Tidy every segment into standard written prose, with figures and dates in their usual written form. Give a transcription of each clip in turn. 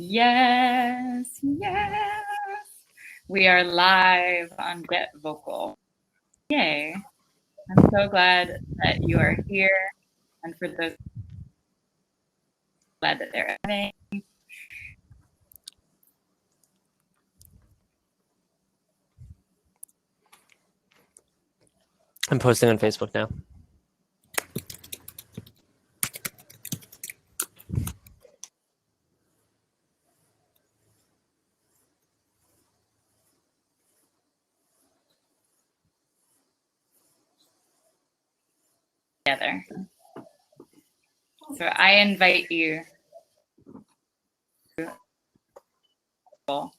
Yes, yes. We are live on Get Vocal. Yay. I'm so glad that you are here. And for those glad that they're having. I'm posting on Facebook now. Together. So I invite you to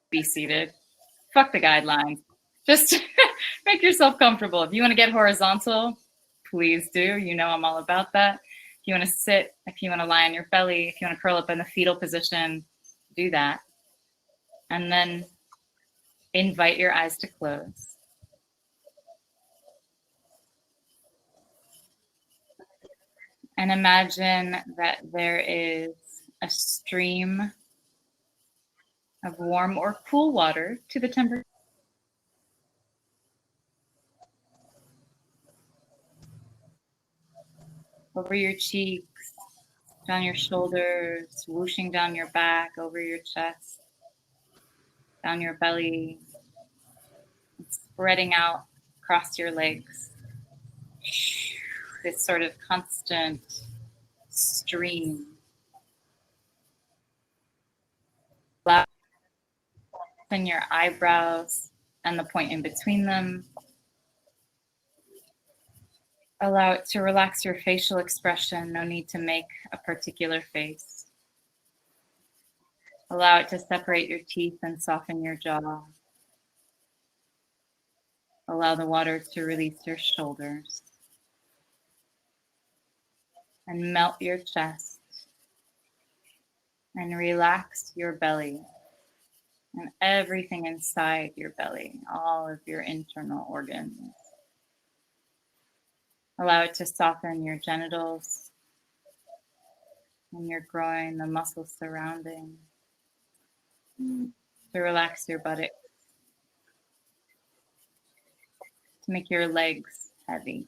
be seated. Fuck the guidelines. Just make yourself comfortable. If you want to get horizontal, please do. You know I'm all about that. If you want to sit, if you want to lie on your belly, if you want to curl up in the fetal position, do that. And then invite your eyes to close. And imagine that there is a stream of warm or cool water to the temperature. Over your cheeks, down your shoulders, whooshing down your back, over your chest, down your belly, spreading out across your legs. This sort of constant stream. In your eyebrows and the point in between them. Allow it to relax your facial expression. No need to make a particular face. Allow it to separate your teeth and soften your jaw. Allow the water to release your shoulders and melt your chest and relax your belly and everything inside your belly, all of your internal organs. Allow it to soften your genitals and your groin, the muscles surrounding, to relax your buttocks, to make your legs heavy,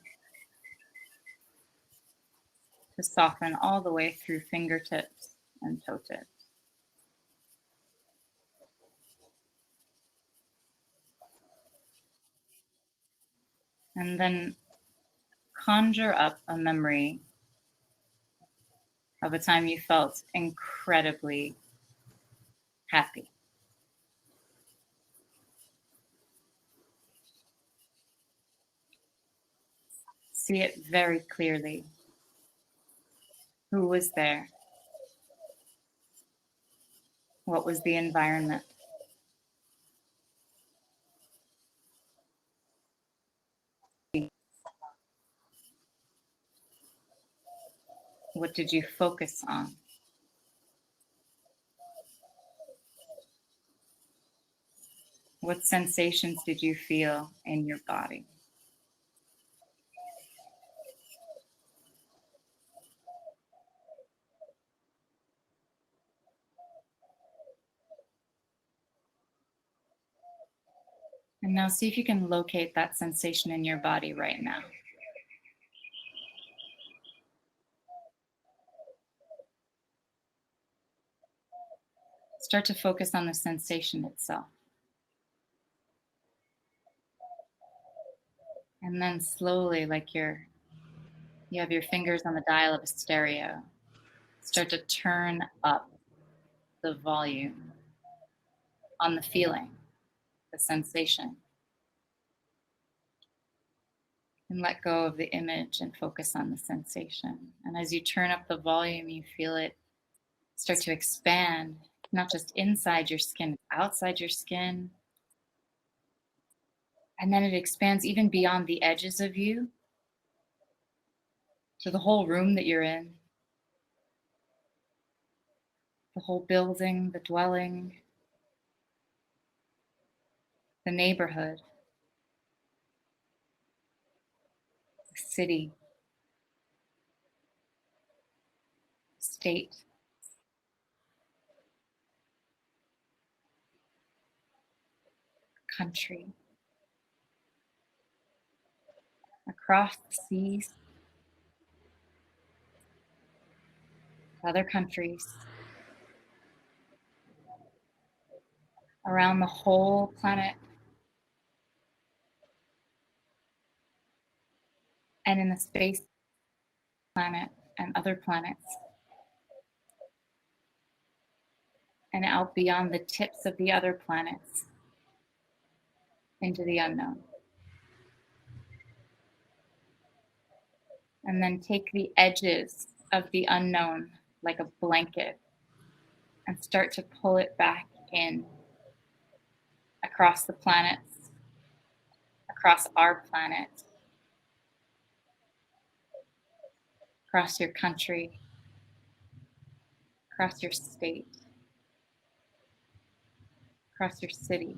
to soften all the way through fingertips and toe tips. And then conjure up a memory of a time you felt incredibly happy. See it very clearly. Who was there? What was the environment? What did you focus on? What sensations did you feel in your body? And now see if you can locate that sensation in your body right now. Start to focus on the sensation itself. And then slowly, like you have your fingers on the dial of a stereo, start to turn up the volume on the feeling, the sensation. And let go of the image and focus on the sensation. And as you turn up the volume, you feel it start to expand, not just inside your skin, outside your skin. And then it expands even beyond the edges of you to the whole room that you're in, the whole building, the dwelling, the neighborhood, the city, state, country, across the seas, other countries, around the whole planet, and in the space planet and other planets, and out beyond the tips of the other planets into the unknown. And then take the edges of the unknown like a blanket and start to pull it back in across the planets, across our planet, across your country, across your state, across your city,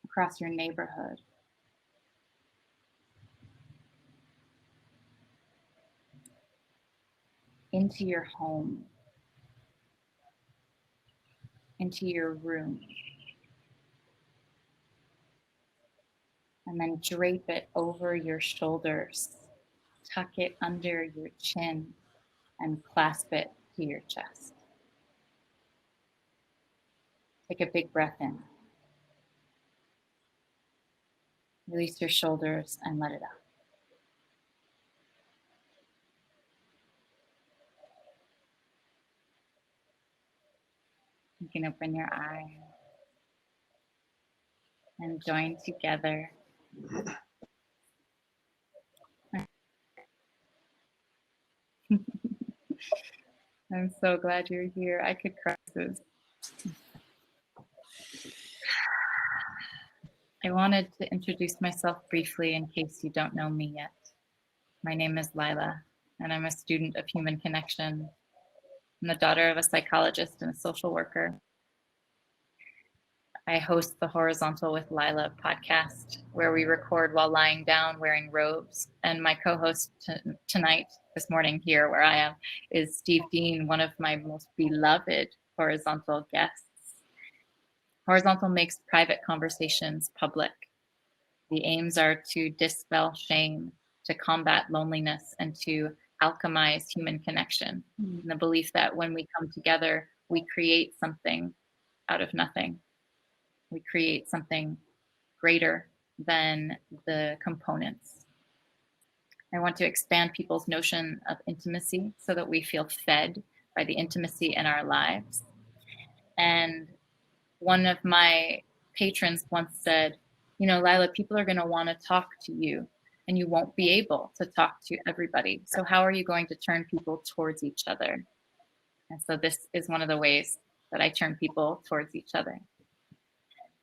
across your neighborhood. Into your home, into your room, and then drape it over your shoulders, tuck it under your chin, and clasp it to your chest. Take a big breath in. Release your shoulders and let it out. You can open your eyes and join together. I'm so glad you're here. I could cry. I wanted to introduce myself briefly in case you don't know me yet. My name is Lila, and I'm a student of human connection. I'm the daughter of a psychologist and a social worker. I host the Horizontal with Lila podcast, where we record while lying down wearing robes. And my co-host tonight, this morning here where I am, is Steve Dean, one of my most beloved Horizontal guests. Horizontal makes private conversations public. The aims are to dispel shame, to combat loneliness, and to alchemize human connection. And the belief that when we come together, we create something out of nothing. We create something greater than the components. I want to expand people's notion of intimacy so that we feel fed by the intimacy in our lives. And one of my patrons once said, you know, Lila, people are going to want to talk to you and you won't be able to talk to everybody. So how are you going to turn people towards each other? And so this is one of the ways that I turn people towards each other.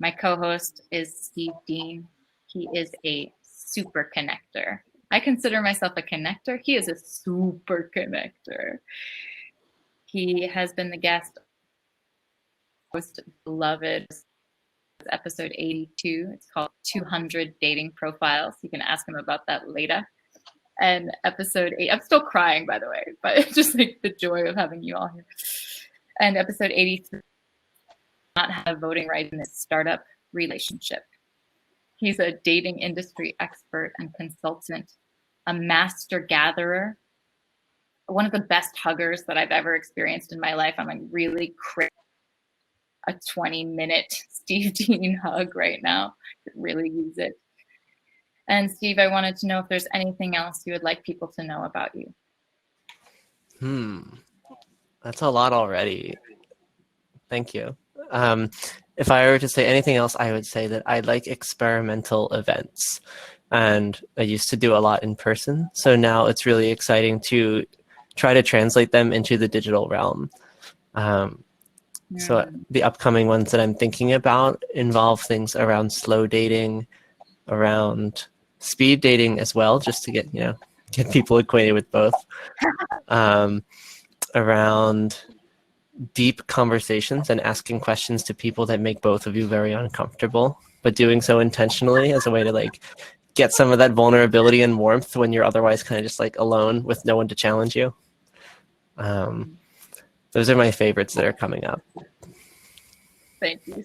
My co-host is Steve Dean. He is a super connector. I consider myself a connector. He is a super connector. He has been the guest, most beloved, episode 82. It's called 200 Dating Profiles. You can ask him about that later. And episode 8, I'm still crying, by the way, but just like the joy of having you all here. And episode 83, not have voting rights in this startup relationship. He's a dating industry expert and consultant, a master gatherer, one of the best huggers that I've ever experienced in my life. I'm like really craving a 20-minute Steve Dean hug right now. Could really use it. And Steve, I wanted to know if there's anything else you would like people to know about you. That's a lot already. Thank you. If I were to say anything else, I would say that I like experimental events. And I used to do a lot in person. So now it's really exciting to try to translate them into the digital realm. So the upcoming ones that I'm thinking about involve things around slow dating, around speed dating as well, just to get people acquainted with both, around deep conversations and asking questions to people that make both of you very uncomfortable, but doing so intentionally as a way to like get some of that vulnerability and warmth when you're otherwise kind of just like alone with no one to challenge you. Those are my favorites that are coming up. Thank you.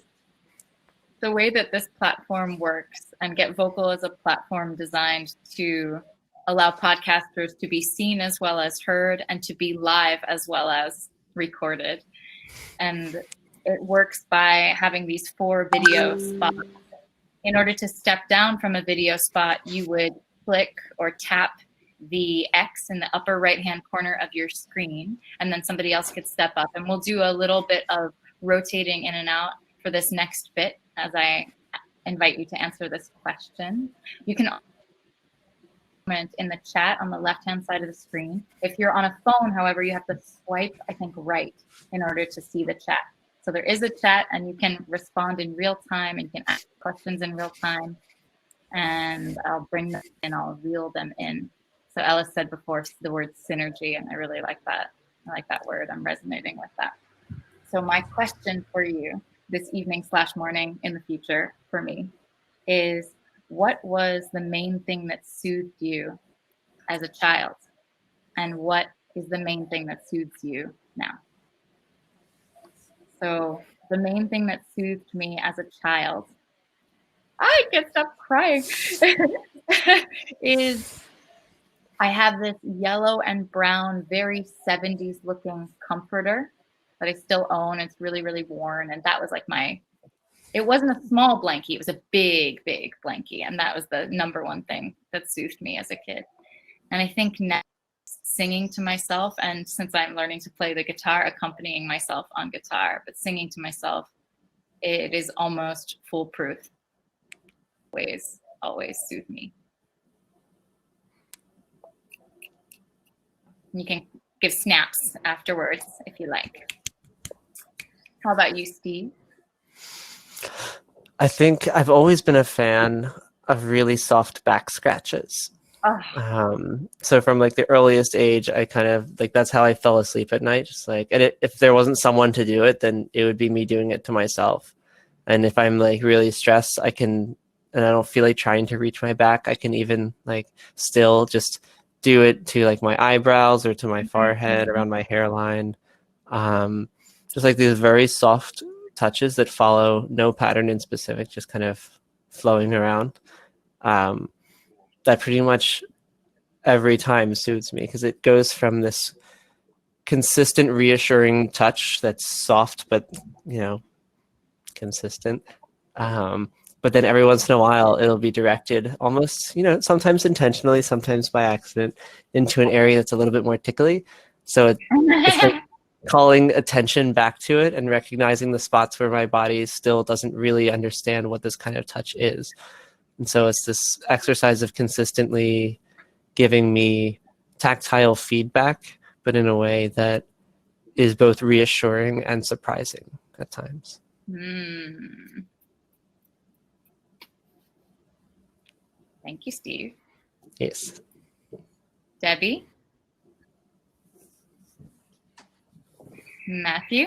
the way that this platform works, and Get Vocal is a platform designed to allow podcasters to be seen as well as heard and to be live as well as recorded. And it works by having these 4 video spots. In order to step down from a video spot, you would click or tap the X in the upper right-hand corner of your screen, and then somebody else could step up. And we'll do a little bit of rotating in and out for this next bit as I invite you to answer this question. You can comment in the chat on the left-hand side of the screen. If you're on a phone, however, you have to swipe, I think, right in order to see the chat. So there is a chat, and you can respond in real time, and you can ask questions in real time, and I'll bring them in, I'll reel them in. So Ellis said before the word synergy, and I really like that. I like that word. I'm resonating with that. So my question for you this evening / morning in the future for me is, what was the main thing that soothed you as a child? And what is the main thing that soothes you now? So the main thing that soothed me as a child, I can't stop crying, is I have this yellow and brown, very 70s looking comforter that I still own. It's really, really worn. And that was like it wasn't a small blankie. It was a big, big blankie. And that was the number one thing that soothed me as a kid. And I think now singing to myself, and since I'm learning to play the guitar, accompanying myself on guitar, but singing to myself, it is almost foolproof. Always soothe me. You can give snaps afterwards if you like. How about you, Steve? I think I've always been a fan of really soft back scratches. Oh. So from like the earliest age, I kind of like, that's how I fell asleep at night. Just like, and if there wasn't someone to do it, then it would be me doing it to myself. And if I'm like really stressed, and I don't feel like trying to reach my back, I can even like still just do it to like my eyebrows or to my forehead, around my hairline. Just like these very soft touches that follow no pattern in specific, just kind of flowing around. That pretty much every time soothes me, because it goes from this consistent, reassuring touch that's soft, but, consistent. But then every once in a while, it'll be directed almost, sometimes intentionally, sometimes by accident, into an area that's a little bit more tickly. So it's like calling attention back to it and recognizing the spots where my body still doesn't really understand what this kind of touch is. And so it's this exercise of consistently giving me tactile feedback, but in a way that is both reassuring and surprising at times. Thank you, Steve. Yes. Debbie? Matthew?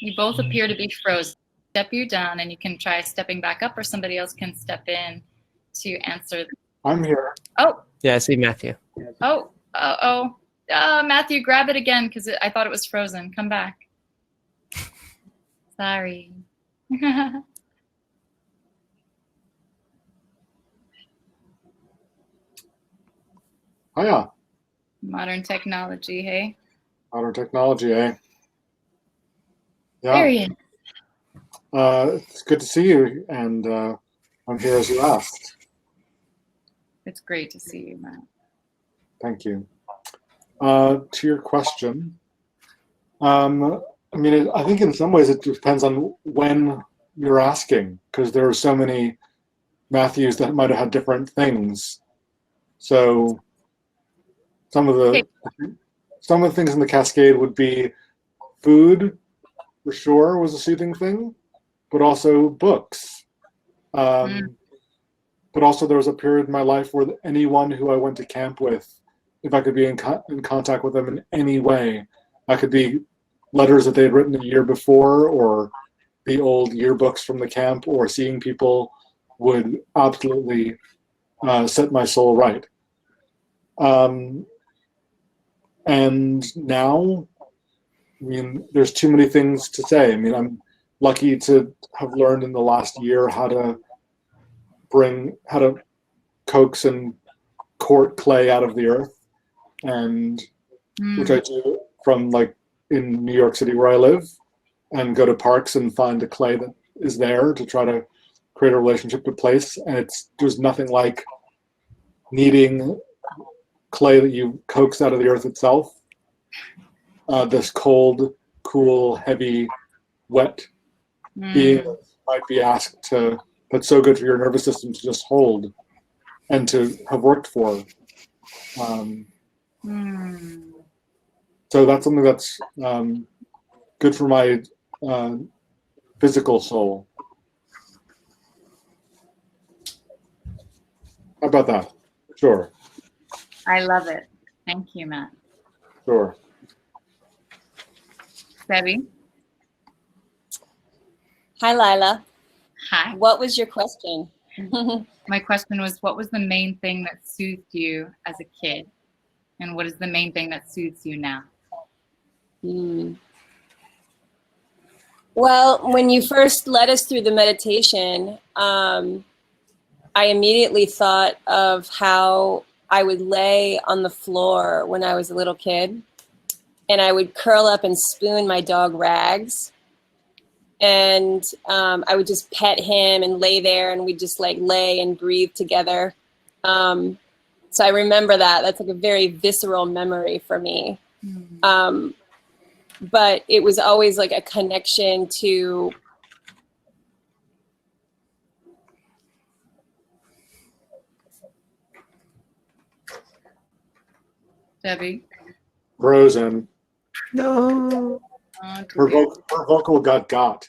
You both appear to be frozen. Step you down, and you can try stepping back up, or somebody else can step in to answer. I'm here. Oh. Yeah, I see Matthew. Oh. Matthew, grab it again, because I thought it was frozen. Come back. Sorry. Hiya. Modern technology, hey? Modern technology, eh? Yeah. There he is. It's good to see you, and I'm here as you asked. It's great to see you, Matt. Thank you. To your question, I think in some ways it depends on when you're asking, because there are so many Matthews that might have had different things. So some of the things in the cascade would be food, for sure, was a soothing thing, but also books. But also there was a period in my life where anyone who I went to camp with, if I could be in contact with them in any way, I could be letters that they had written the year before, or the old yearbooks from the camp, or seeing people, would absolutely set my soul right. And now, there's too many things to say. I'm lucky to have learned in the last year how to coax and court clay out of the earth, and which I do from like in New York City where I live, and go to parks and find the clay that is there to try to create a relationship to place. And there's nothing like kneading clay that you coax out of the earth itself. This cold, cool, heavy, wet being that might be asked to, that's so good for your nervous system to just hold and to have worked for. So that's something that's good for my physical soul. How about that? Sure. I love it. Thank you, Matt. Sure. Debbie? Hi, Lila. Hi. What was your question? My question was, what was the main thing that soothed you as a kid? And what is the main thing that soothes you now? Well, when you first led us through the meditation, I immediately thought of how I would lay on the floor when I was a little kid, and I would curl up and spoon my dog Rags, and I would just pet him and lay there, and we'd just like lay and breathe together. So I remember that. That's like a very visceral memory for me. But it was always like a connection to Debbie? Frozen. No. Her vocal got.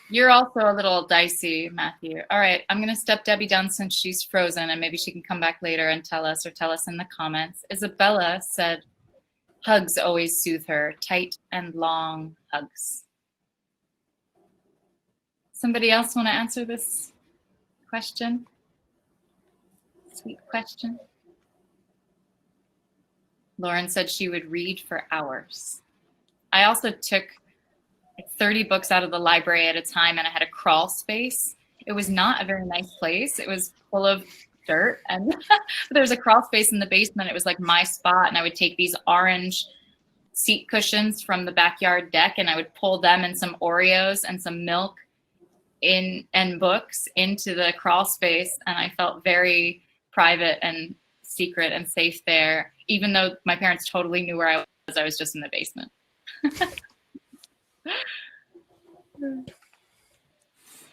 You're also a little dicey, Matthew. All right, I'm going to step Debbie down since she's frozen, and maybe she can come back later and tell us, or tell us in the comments. Isabella said, hugs always soothe her, tight and long hugs. Somebody else want to answer this question? Sweet question. Lauren said she would read for hours. I also took 30 books out of the library at a time, and I had a crawl space. It was not a very nice place. It was full of dirt, and there was a crawl space in the basement. It was like my spot, and I would take these orange seat cushions from the backyard deck, and I would pull them and some Oreos and some milk and books into the crawl space, and I felt very private and secret and safe there, even though my parents totally knew where I was. I was just in the basement.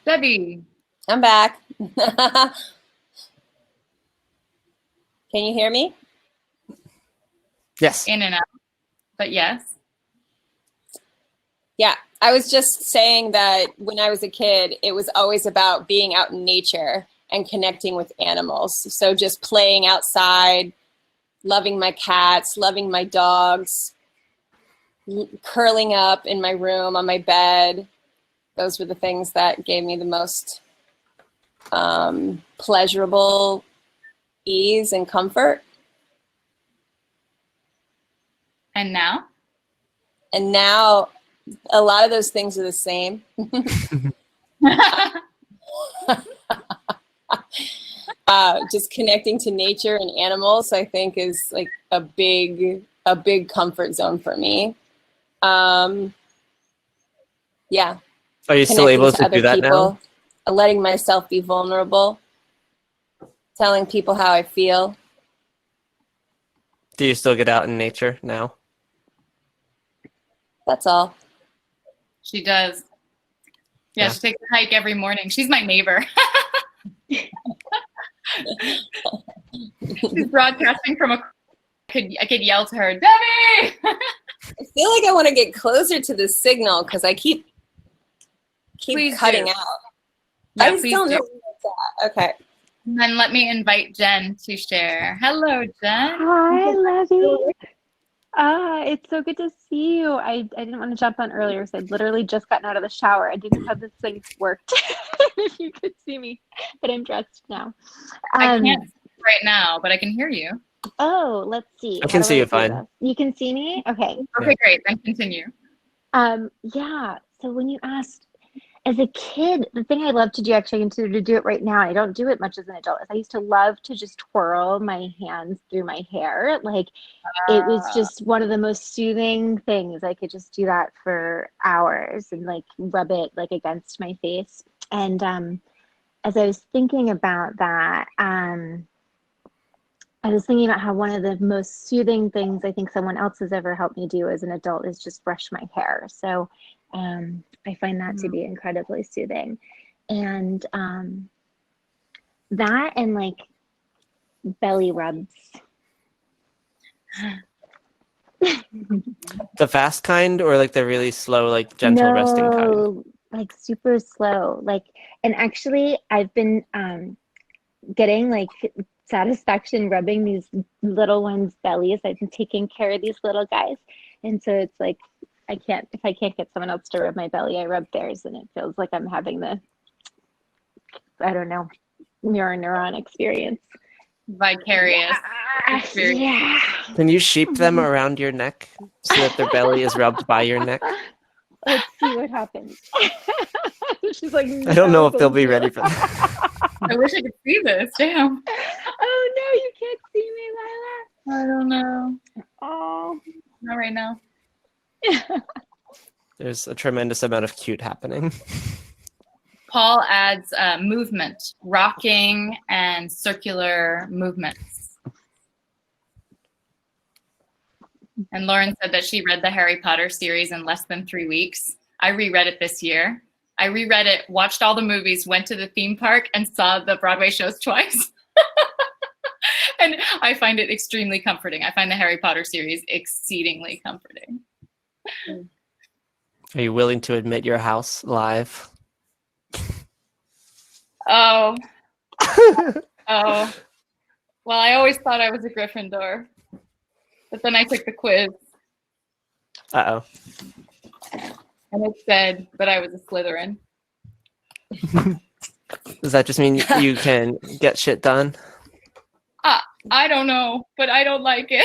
Debbie. I'm back. Can you hear me? Yes. In and out, but yes. Yeah, I was just saying that when I was a kid, it was always about being out in nature and connecting with animals. So just playing outside, loving my cats, loving my dogs, curling up in my room on my bed. Those were the things that gave me the most pleasurable ease and comfort. And now? And now a lot of those things are the same. Just connecting to nature and animals, I think, is like a big comfort zone for me. Yeah. Are you still able to do that now? Letting myself be vulnerable, telling people how I feel. Do you still get out in nature now? That's all. She does. Yeah, she takes a hike every morning. She's my neighbor. She's broadcasting from I could yell to her, Debbie! I feel like I want to get closer to the signal because I keep cutting out. Yeah, I just don't know where it's at. Okay. And then let me invite Jen to share. Hello, Jen. Hi, Levy. It's so good to see you. I didn't want to jump on earlier because I'd literally just gotten out of the shower. I didn't know how this thing worked. If you could see me, but I'm dressed now. I can't see you right now, but I can hear you. Oh, let's see. I can see you fine. You can see me? Okay. Okay, great. Then continue. Yeah. So when you asked, as a kid, the thing I love to do, actually, I consider to do it right now, I don't do it much as an adult, is I used to love to just twirl my hands through my hair. Like, it was just one of the most soothing things. I could just do that for hours and like rub it like against my face. And as I was thinking about that, I was thinking about how one of the most soothing things I think someone else has ever helped me do as an adult is just brush my hair. So I find that to be incredibly soothing. And that and like belly rubs. The fast kind or like the really slow, like gentle resting kind? No, like super slow. Like, and actually I've been getting like satisfaction rubbing these little ones' bellies. I've been taking care of these little guys. And so it's like, if I can't get someone else to rub my belly, I rub theirs, and it feels like I'm having the, I don't know, mirror neuron experience. Vicarious experience. Yeah. Can you sheep them around your neck so that their belly is rubbed by your neck? Let's see what happens. She's like, I don't know if they'll thank be you. ready for that. I wish I could see this. Damn. Oh no, you can't see me, Lila. I don't know. Oh. Not right now. There's a tremendous amount of cute happening. Paul adds movement, rocking, and circular movements. And Lauren said that she read the Harry Potter series in less than 3 weeks. I reread it this year. I reread it, watched all the movies, went to the theme park, and saw the Broadway shows twice. And I find it extremely comforting. I find the Harry Potter series exceedingly comforting. Are you willing to admit your house live? Oh. Oh. Well, I always thought I was a Gryffindor. But then I took the quiz. Uh-oh. And it said that I was a Slytherin. Does that just mean you can get shit done? I don't know, but I don't like it.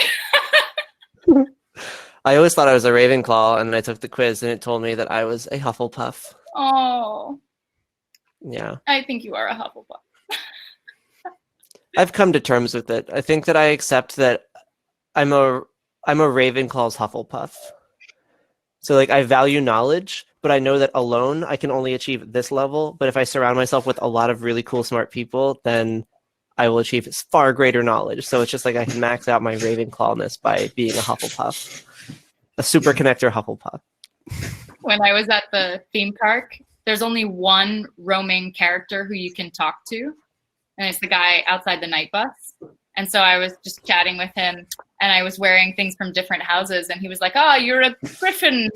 I always thought I was a Ravenclaw, and then I took the quiz, and it told me that I was a Hufflepuff. Oh, Yeah. I think you are a Hufflepuff. I've come to terms with it. I think that I accept that I'm a Ravenclaw's Hufflepuff. So like I value knowledge, but I know that alone I can only achieve this level. But if I surround myself with a lot of really cool, smart people, then I will achieve far greater knowledge. So it's just like I can max out my Ravenclawness by being a Hufflepuff. A super connector Hufflepuff. When I was at the theme park, there's only one roaming character who you can talk to, and it's the guy outside the night bus. And so I was just chatting with him, and I was wearing things from different houses, and he was like, "Oh, you're a Gryffindor."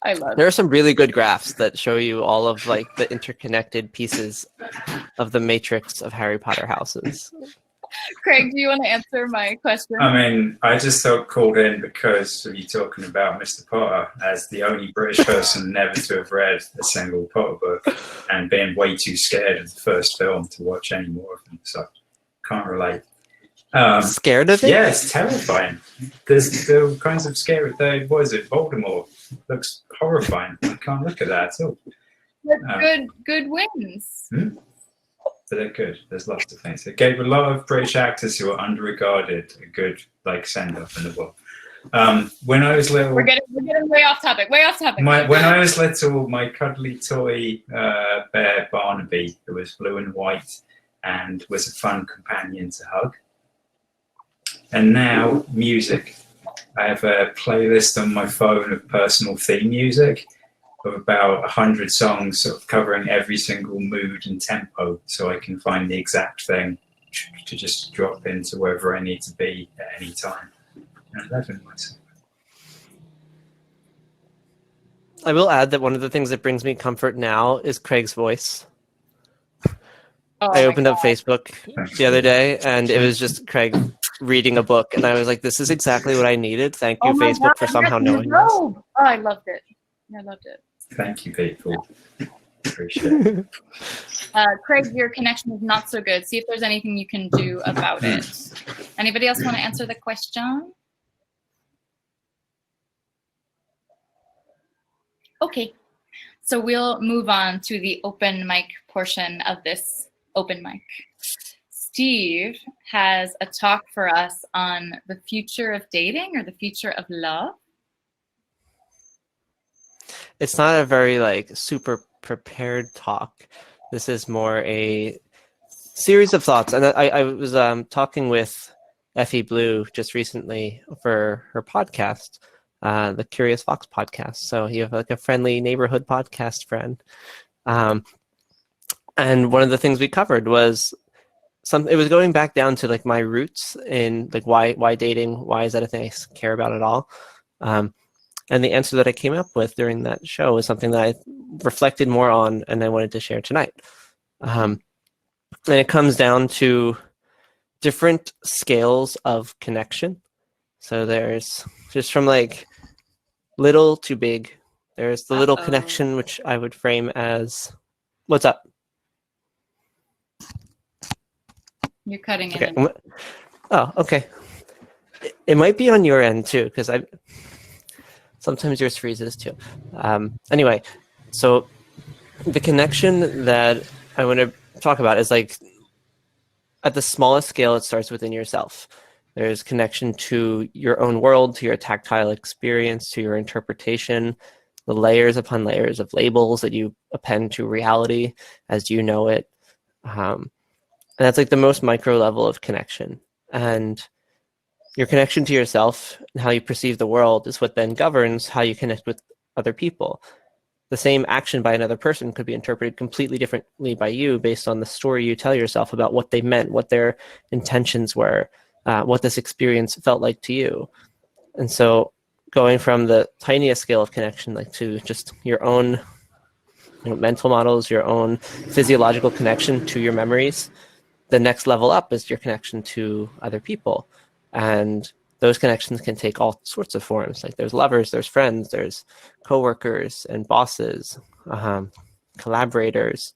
I love There it. are some really good graphs that show you all of like the interconnected pieces of the matrix of Harry Potter houses. Craig, do you want to answer my question? I mean, I just felt called in because of you talking about Mr. Potter as the only British person never to have read a single Potter book and being way too scared of the first film to watch any more of them. So, can't relate. Scared of it? Yeah, it's terrifying. There's all kinds of scary. What is it? Voldemort looks horrifying. I can't look at that at all. But good wins. But they're good. There's lots of things. It gave a lot of British actors who are underregarded a good send off in the world. When I was little, We're getting way off topic. Way off topic. when I was little, my cuddly toy bear Barnaby, who was blue and white and was a fun companion to hug. And now music. I have a playlist on my phone of personal theme music of about 100 songs sort of covering every single mood and tempo, so I can find the exact thing to just drop into wherever I need to be at any time. And I'm loving myself. I will add that one of the things that brings me comfort now is Craig's voice. Oh I my opened up God. Facebook the other day, and it was just Craig reading a book, and I was like, this is exactly what I needed. Thank you, Oh my Facebook, God, for somehow I'm getting knowing the this. robe. Oh, I loved it. I loved it. Thank you, people. Appreciate it. Craig, your connection is not so good. See if there's anything you can do about it. Anybody else want to answer the question? Okay, so we'll move on to the open mic portion of this open mic. Steve has a talk for us on the future of dating or the future of love. It's not a very like super prepared talk. This is more a series of thoughts. And I was talking with Effie Blue just recently for her podcast, the Curious Fox podcast. So you have like a friendly neighborhood podcast friend. And one of the things we covered was it was going back down to like my roots in like why dating, why is that a thing I care about at all? And the answer that I came up with during that show was something that I reflected more on and I wanted to share tonight. And it comes down to different scales of connection. So there's just from like little to big. There's the little connection, which I would frame as, what's up? You're cutting Okay. in. Oh, okay. It might be on your end too, because sometimes yours freezes too. Anyway, so the connection that I want to talk about is like at the smallest scale, it starts within yourself. There's connection to your own world, to your tactile experience, to your interpretation, the layers upon layers of labels that you append to reality as you know it. And that's like the most micro level of connection. And your connection to yourself and how you perceive the world is what then governs how you connect with other people. The same action by another person could be interpreted completely differently by you based on the story you tell yourself about what they meant, what their intentions were, what this experience felt like to you. And so going from the tiniest scale of connection, like to just your own mental models, your own physiological connection to your memories, the next level up is your connection to other people. And those connections can take all sorts of forms. Like there's lovers, there's friends, there's coworkers and bosses, collaborators.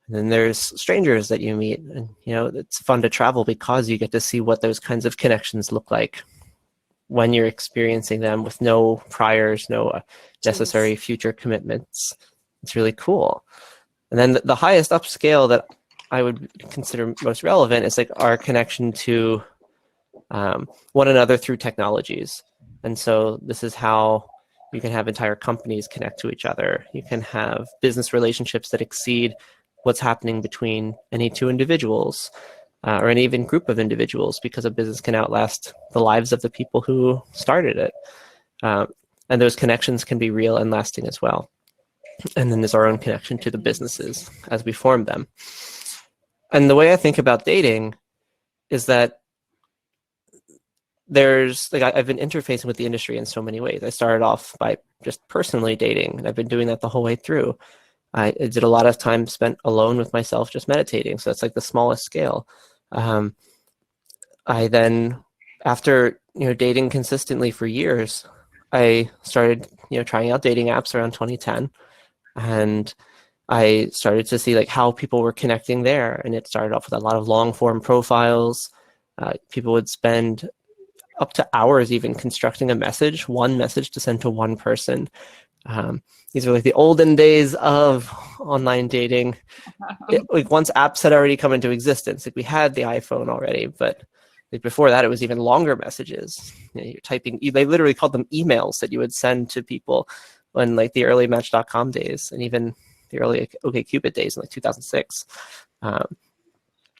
And then there's strangers that you meet. And, it's fun to travel because you get to see what those kinds of connections look like when you're experiencing them with no priors, no necessary future commitments. It's really cool. And then the highest upscale that I would consider most relevant is like our connection to one another through technologies. And so this is how you can have entire companies connect to each other. You can have business relationships that exceed what's happening between any two individuals or any even group of individuals, because a business can outlast the lives of the people who started it. And those connections can be real and lasting as well. And then there's our own connection to the businesses as we form them. And the way I think about dating is that there's like I've been interfacing with the industry in so many ways. I started off by just personally dating, and I've been doing that the whole way through. I did a lot of time spent alone with myself, just meditating. So that's like the smallest scale. I then, after dating consistently for years, I started trying out dating apps around 2010, and I started to see like how people were connecting there. And it started off with a lot of long form profiles. People would spend up to hours even constructing one message to send to one person. These are like the olden days of online dating. Like once apps had already come into existence, like we had the iPhone already, but like before that, it was even longer messages. You're typing, they literally called them emails that you would send to people when like the early Match.com days and even the early OkCupid days in like 2006.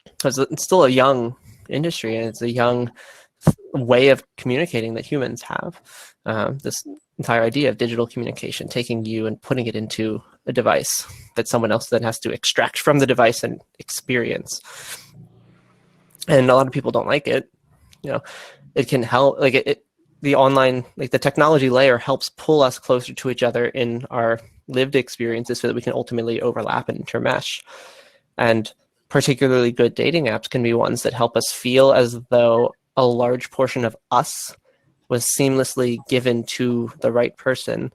Because it's still a young industry and it's a young way of communicating that humans have. This entire idea of digital communication, taking you and putting it into a device that someone else then has to extract from the device and experience. And a lot of people don't like it. It can help, like the online, like the technology layer helps pull us closer to each other in our lived experiences so that we can ultimately overlap and intermesh. And particularly good dating apps can be ones that help us feel as though a large portion of us was seamlessly given to the right person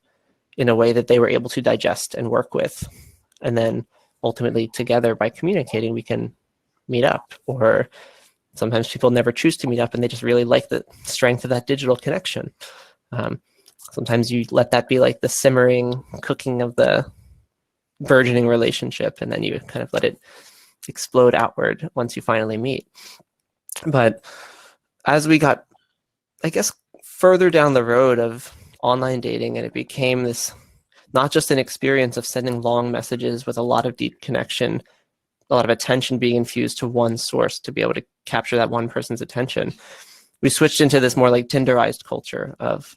in a way that they were able to digest and work with. And then ultimately together by communicating, we can meet up. Or sometimes people never choose to meet up and they just really like the strength of that digital connection. Sometimes you let that be like the simmering cooking of the burgeoning relationship, and then you kind of let it explode outward once you finally meet. But as we got, I guess, further down the road of online dating, and it became this not just an experience of sending long messages with a lot of deep connection, a lot of attention being infused to one source to be able to capture that one person's attention. We switched into this more like Tinderized culture of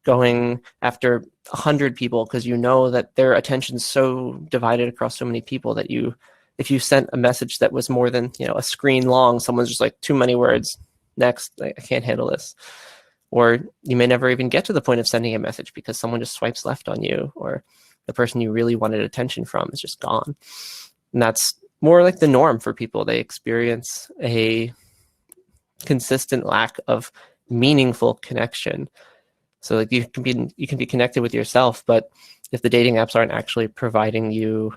going after 100 people because you know that their attention's so divided across so many people that if you sent a message that was more than a screen long, someone's just like, too many words, next, I can't handle this. Or you may never even get to the point of sending a message because someone just swipes left on you, or the person you really wanted attention from is just gone. And that's more like the norm for people. They experience a consistent lack of meaningful connection. So like you can be connected with yourself, but if the dating apps aren't actually providing you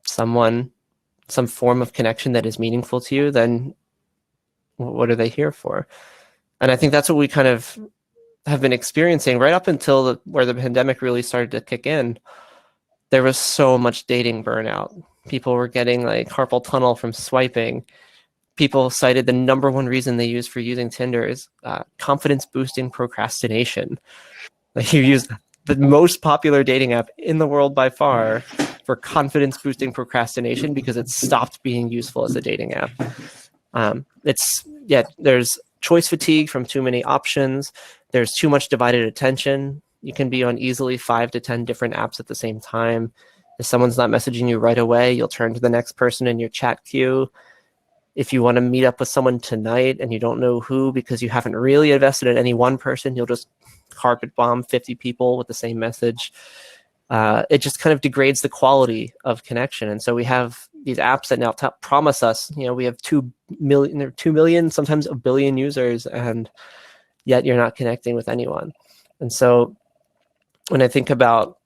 some form of connection that is meaningful to you, then what are they here for? And I think that's what we kind of have been experiencing right up until where the pandemic really started to kick in. There was so much dating burnout. People were getting like carpal tunnel from swiping. People cited the number one reason they use for using Tinder is confidence boosting procrastination. Like you use the most popular dating app in the world by far for confidence boosting procrastination because it stopped being useful as a dating app. There's choice fatigue from too many options. There's too much divided attention. You can be on easily 5 to 10 different apps at the same time. If someone's not messaging you right away, you'll turn to the next person in your chat queue. If you want to meet up with someone tonight and you don't know who because you haven't really invested in any one person, you'll just carpet bomb 50 people with the same message. It just kind of degrades the quality of connection. And so we have these apps that now promise us, we have 2 million, sometimes a billion users, and yet you're not connecting with anyone. And so when I think about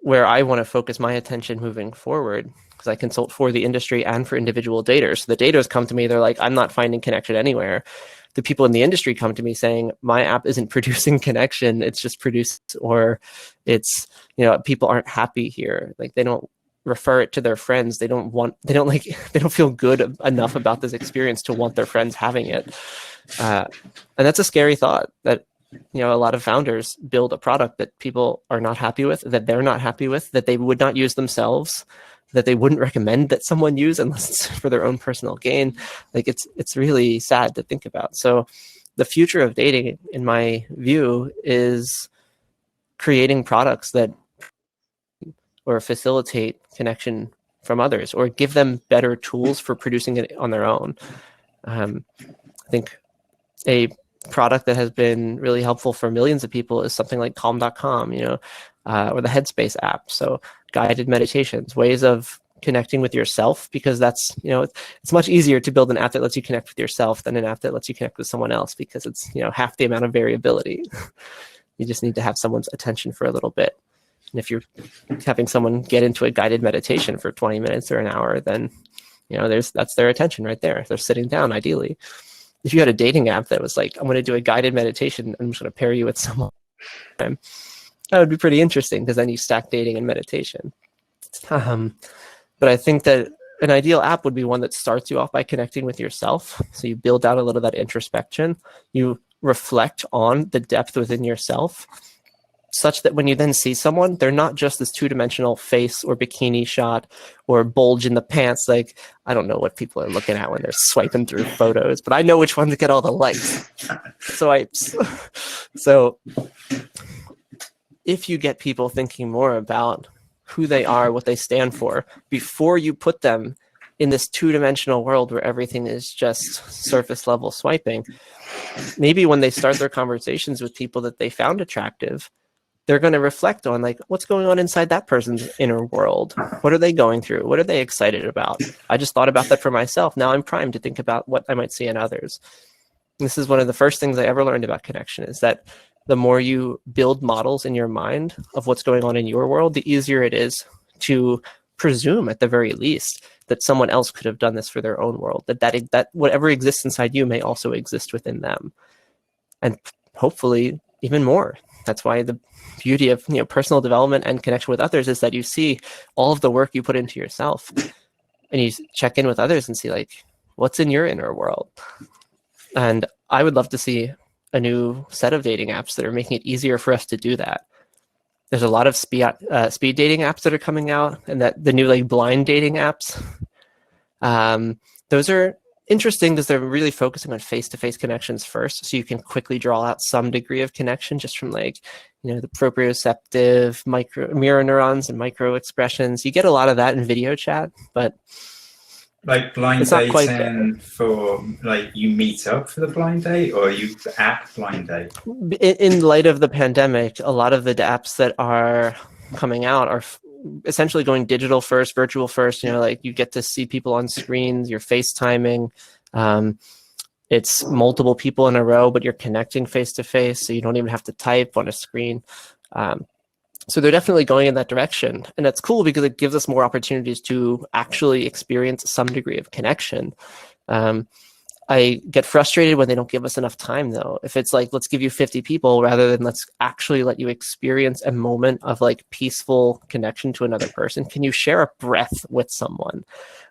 where I want to focus my attention moving forward, because I consult for the industry and for individual daters. So the daters come to me, they're like, I'm not finding connection anywhere. The people in the industry come to me saying, my app isn't producing connection, it's just produced, or it's, people aren't happy here. Like they don't refer it to their friends. They don't feel good enough about this experience to want their friends having it. And that's a scary thought that, a lot of founders build a product that people are not happy with, that they're not happy with, that they would not use themselves, that they wouldn't recommend that someone use unless it's for their own personal gain. Like it's really sad to think about. So the future of dating, in my view, is creating products that or facilitate connection from others, or give them better tools for producing it on their own. I think a product that has been really helpful for millions of people is something like Calm.com, or the Headspace app. So guided meditations, ways of connecting with yourself, because that's, it's much easier to build an app that lets you connect with yourself than an app that lets you connect with someone else, because it's, half the amount of variability. You just need to have someone's attention for a little bit. And if you're having someone get into a guided meditation for 20 minutes or an hour, then, that's their attention right there. They're sitting down, ideally. If you had a dating app that was like, I'm going to do a guided meditation, I'm just going to pair you with someone, that would be pretty interesting, because then you stack dating and meditation. But I think that an ideal app would be one that starts you off by connecting with yourself. So you build out a little of that introspection. You reflect on the depth within yourself, such that when you then see someone, they're not just this two-dimensional face or bikini shot or bulge in the pants. Like, I don't know what people are looking at when they're swiping through photos, but I know which ones get all the likes. Swipes. So if you get people thinking more about who they are, what they stand for, before you put them in this two-dimensional world where everything is just surface level swiping, maybe when they start their conversations with people that they found attractive, they're going to reflect on like, what's going on inside that person's inner world? What are they going through? What are they excited about? I just thought about that for myself. Now I'm primed to think about what I might see in others. This is one of the first things I ever learned about connection, is that the more you build models in your mind of what's going on in your world, the easier it is to presume, at the very least, that someone else could have done this for their own world, that whatever exists inside you may also exist within them. And hopefully even more. That's why the beauty of personal development and connection with others is that you see all of the work you put into yourself, and you check in with others and see like what's in your inner world. And I would love to see a new set of dating apps that are making it easier for us to do that. There's a lot of speed dating apps that are coming out, and that the new like blind dating apps. Those are interesting because they're really focusing on face-to-face connections first, so you can quickly draw out some degree of connection just from like the proprioceptive mirror neurons and micro expressions. You get a lot of that in video chat, but like blind it's not quite dating for like you meet up for the blind date, or you app blind date? in light of the pandemic, a lot of the apps that are coming out are essentially going digital first, virtual first. Like you get to see people on screens, you're FaceTiming. It's multiple people in a row, but you're connecting face to face, so you don't even have to type on a screen. So they're definitely going in that direction, and that's cool because it gives us more opportunities to actually experience some degree of connection. I get frustrated when they don't give us enough time, though. If it's like, let's give you 50 people rather than let's actually let you experience a moment of like peaceful connection to another person. Can you share a breath with someone?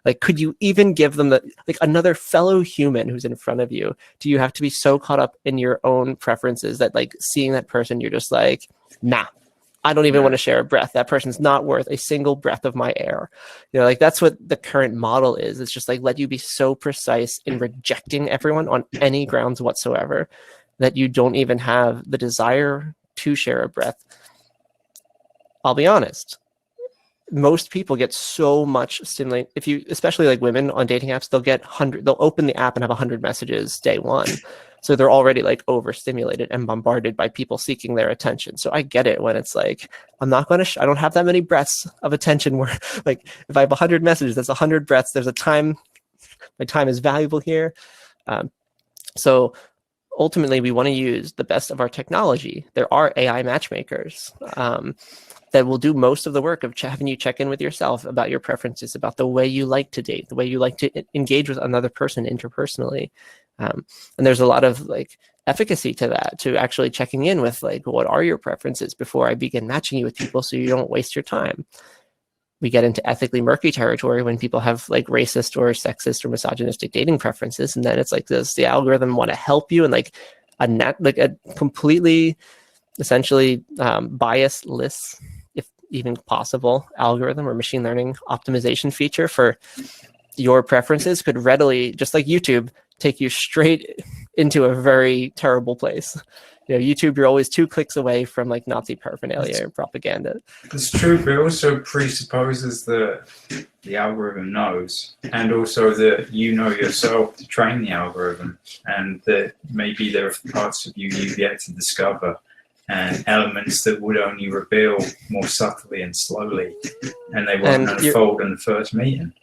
Like, could you even give them like another fellow human who's in front of you? Do you have to be so caught up in your own preferences that like seeing that person, you're just like, nah, I don't even want to share a breath. That person's not worth a single breath of my air. Like that's what the current model is. It's just like, let you be so precise in rejecting everyone on any grounds whatsoever that you don't even have the desire to share a breath. I'll be honest. Most people get so much stimulate. If you, especially like women on dating apps, they'll open the app and have 100 messages day one. So they're already like overstimulated and bombarded by people seeking their attention. So I get it when it's like, I don't have that many breaths of attention where like, if I have 100 messages, that's 100 breaths. There's a time, my time is valuable here. So ultimately we want to use the best of our technology. There are AI matchmakers that will do most of the work of having you check in with yourself about your preferences, about the way you like to date, the way you like to engage with another person interpersonally. And there's a lot of like efficacy to that, to actually checking in with like, what are your preferences before I begin matching you with people so you don't waste your time. We get into ethically murky territory when people have like racist or sexist or misogynistic dating preferences. And then it's like, does the algorithm want to help you? And like a completely essentially biasless, if even possible, algorithm or machine learning optimization feature for your preferences could readily, just like YouTube, take you straight into a very terrible place. YouTube, you're always 2 clicks away from like Nazi paraphernalia and propaganda. It's true, but it also presupposes that the algorithm knows, and also that you know yourself to train the algorithm, and that maybe there are parts of you you've yet to discover, and elements that would only reveal more subtly and slowly, and they won't unfold in the first meeting.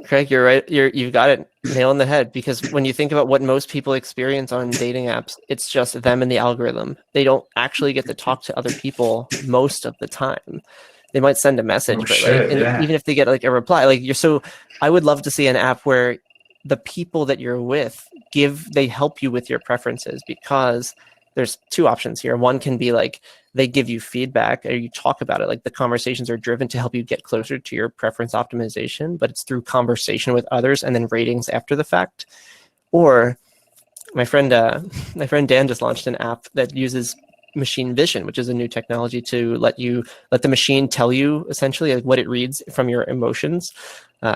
Craig, you're right. You've got it nail on the head, because when you think about what most people experience on dating apps, it's just them and the algorithm. They don't actually get to talk to other people most of the time. They might send a message, even if they get like a reply, I would love to see an app where the people that you're with they help you with your preferences, because there's 2 options here. One can be like, they give you feedback or you talk about it. Like the conversations are driven to help you get closer to your preference optimization, but it's through conversation with others and then ratings after the fact. Or my friend Dan just launched an app that uses machine vision, which is a new technology to let the machine tell you essentially like what it reads from your emotions.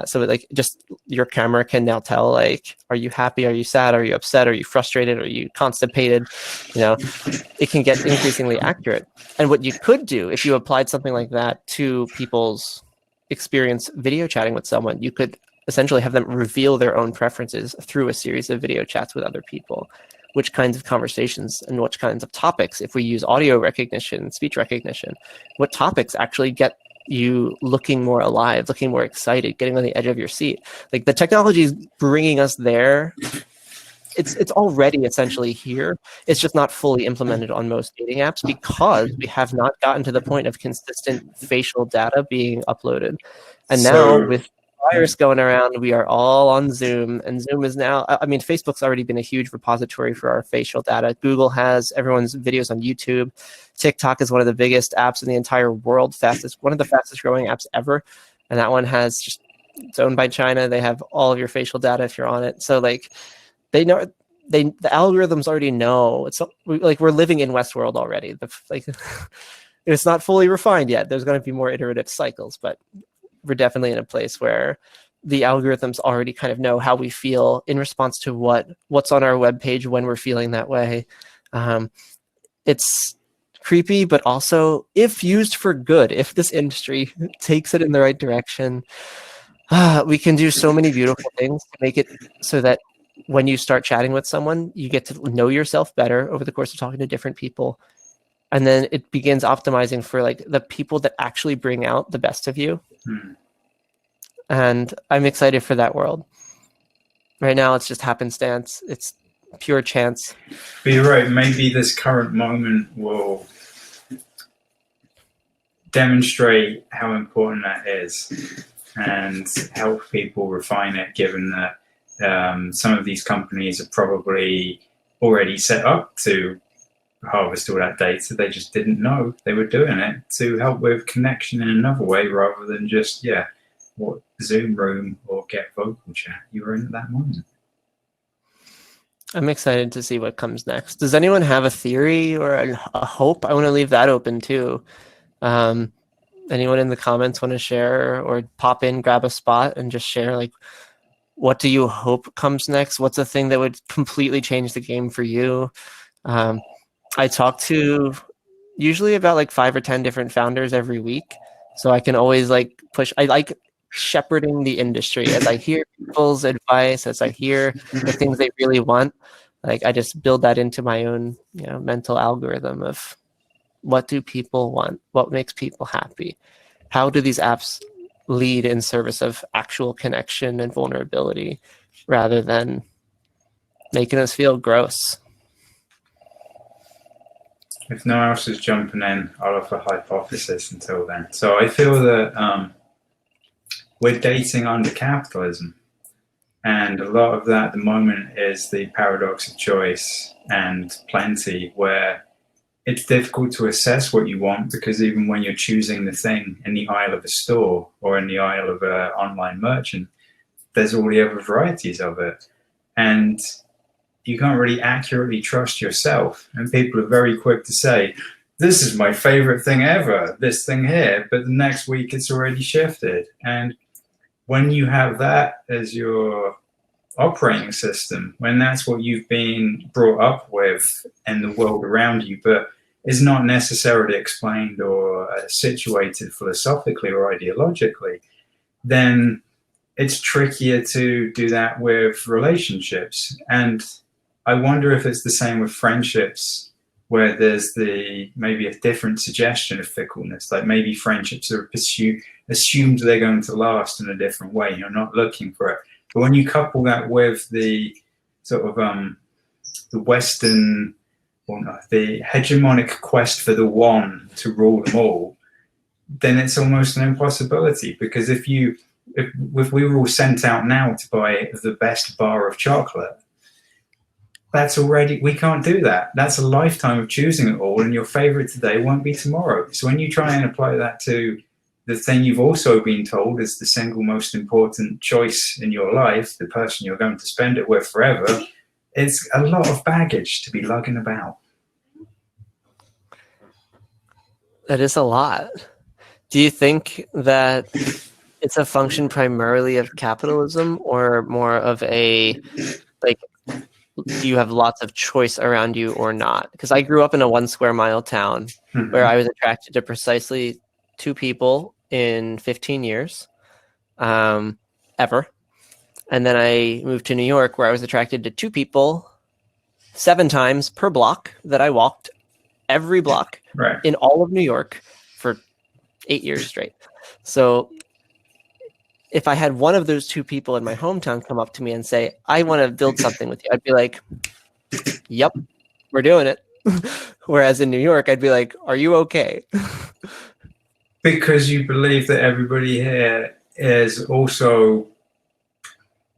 So like just your camera can now tell like, are you happy? Are you sad? Are you upset? Are you frustrated? Are you constipated? It can get increasingly accurate. And what you could do if you applied something like that to people's experience video chatting with someone, you could essentially have them reveal their own preferences through a series of video chats with other people. Which kinds of conversations and which kinds of topics, if we use audio recognition, speech recognition, what topics actually get you looking more alive, looking more excited, getting on the edge of your seat. Like the technology is bringing us there. It's already essentially here. It's just not fully implemented on most dating apps because we have not gotten to the point of consistent facial data being uploaded. And now with virus going around, we are all on Zoom, and Zoom is now, I mean, Facebook's already been a huge repository for our facial data. Google has everyone's videos on YouTube. TikTok is one of the biggest apps in the entire world, one of the fastest growing apps ever. And that one has just, it's owned by China. They have all of your facial data if you're on it. So like they know, the algorithms already know. It's like we're living in Westworld already. It's not fully refined yet. There's going to be more iterative cycles, but we're definitely in a place where the algorithms already kind of know how we feel in response to what's on our webpage when we're feeling that way. It's creepy, but also if used for good, if this industry takes it in the right direction, we can do so many beautiful things to make it so that when you start chatting with someone, you get to know yourself better over the course of talking to different people. And then it begins optimizing for like the people that actually bring out the best of you. And I'm excited for that world. Right now, it's just happenstance. It's pure chance. But you're right. Maybe this current moment will demonstrate how important that is and help people refine it, given that some of these companies are probably already set up to harvest all that data. They just didn't know they were doing it to help with connection in another way rather than just, what Zoom room or get vocal chat you were in at that moment. I'm excited to see what comes next. Does anyone have a theory or a hope? I want to leave that open too. Anyone in the comments want to share or pop in, grab a spot and just share like, what do you hope comes next? What's a thing that would completely change the game for you? I talk to usually about like 5 or 10 different founders every week. So I can always like push. I like shepherding the industry as I hear people's advice, as I hear the things they really want. Like I just build that into my own, mental algorithm of what do people want? What makes people happy? How do these apps lead in service of actual connection and vulnerability rather than making us feel gross? If no one else is jumping in, I'll offer a hypothesis until then. So I feel that we're dating under capitalism. And a lot of that at the moment is the paradox of choice and plenty, where it's difficult to assess what you want because even when you're choosing the thing in the aisle of a store or in the aisle of an online merchant, there's all the other varieties of it. And you can't really accurately trust yourself. And people are very quick to say, this is my favorite thing ever, this thing here, but the next week it's already shifted. And when you have that as your operating system, when that's what you've been brought up with in the world around you, but is not necessarily explained or situated philosophically or ideologically, then it's trickier to do that with relationships. And I wonder if it's the same with friendships, where there's maybe a different suggestion of fickleness. Like maybe friendships are assumed they're going to last in a different way. You're not looking for it. But when you couple that with the sort of the Western, the hegemonic quest for the one to rule them all, then it's almost an impossibility. Because if we were all sent out now to buy the best bar of chocolate, we can't do that. That's a lifetime of choosing it all, and your favorite today won't be tomorrow. So when you try and apply that to the thing you've also been told is the single most important choice in your life, the person you're going to spend it with forever, it's a lot of baggage to be lugging about. That is a lot. Do you think that it's a function primarily of capitalism or more of a, like, do you have lots of choice around you or not? Because I grew up in a 1 square mile town where I was attracted to precisely 2 people in 15 years, ever. And then I moved to New York where I was attracted to 2 people 7 times per block that I walked every block in all of New York for 8 years straight. So if I had one of those 2 people in my hometown come up to me and say, I want to build something with you, I'd be like, yep, we're doing it. Whereas in New York, I'd be like, are you okay? Because you believe that everybody here is also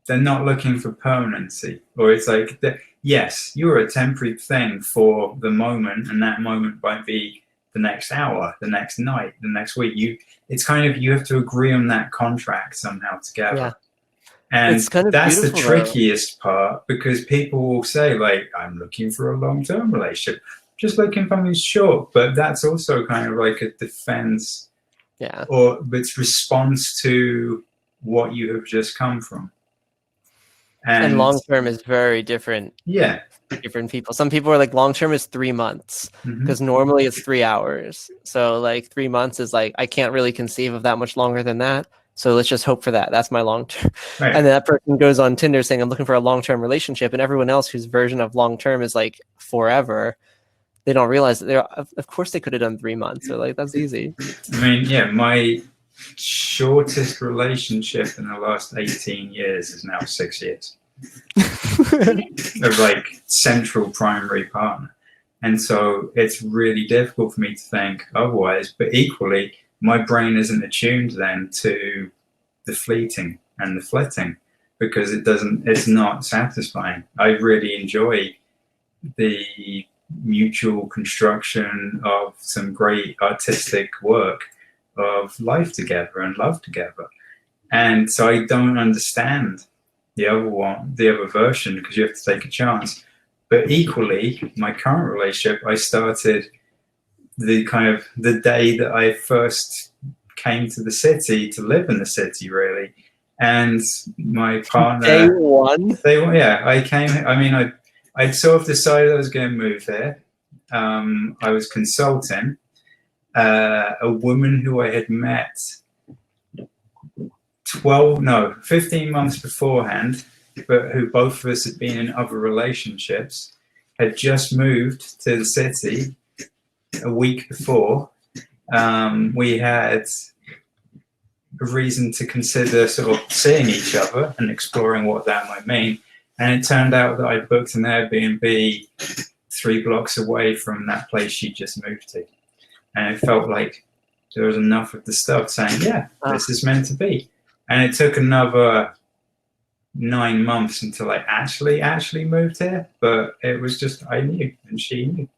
they're not looking for permanency, or it's like yes, you're a temporary thing for the moment, and that moment might be the next hour, the next night, the next week. It's kind of, you have to agree on that contract somehow together. Yeah. And It's kind of that's the beautiful, though. trickiest part, because people will say, like, I'm looking for a long-term relationship, just looking for something short. But that's also kind of like a defense, Yeah. or it's response to what you have just come from. And long term is very different Yeah. for different people. Some people are like, long term is 3 months, Mhm. because normally it's 3 hours. So like 3 months is like, I can't really conceive of that much longer than that. So let's just hope for that. That's my long term. Right. And then that person goes on Tinder saying, I'm looking for a long term relationship. And everyone else whose version of long term is like forever, they don't realize that of course they could have done 3 months. They're like, that's easy. I mean, yeah, my shortest relationship in the last 18 years is now 6 years of like central primary partner. And so it's really difficult for me to think otherwise, but equally, my brain isn't attuned then to the fleeting and the flitting, because it's not satisfying. I really enjoy the mutual construction of some great artistic work of life together and love together. And so I don't understand the other version, because you have to take a chance. But equally, my current relationship, I started the day that I first came to the city to live in the city, really. And my partner, Day one. I sort of decided I was going to move here. I was consulting a woman who I had met 15 months beforehand, but who both of us had been in other relationships, had just moved to the city a week before. We had a reason to consider sort of seeing each other and exploring what that might mean. And it turned out that I booked an Airbnb 3 blocks away from that place she just moved to. And it felt like there was enough of the stuff saying, yeah, this is meant to be. And it took another 9 months until I actually moved here. But it was just, I knew and she knew.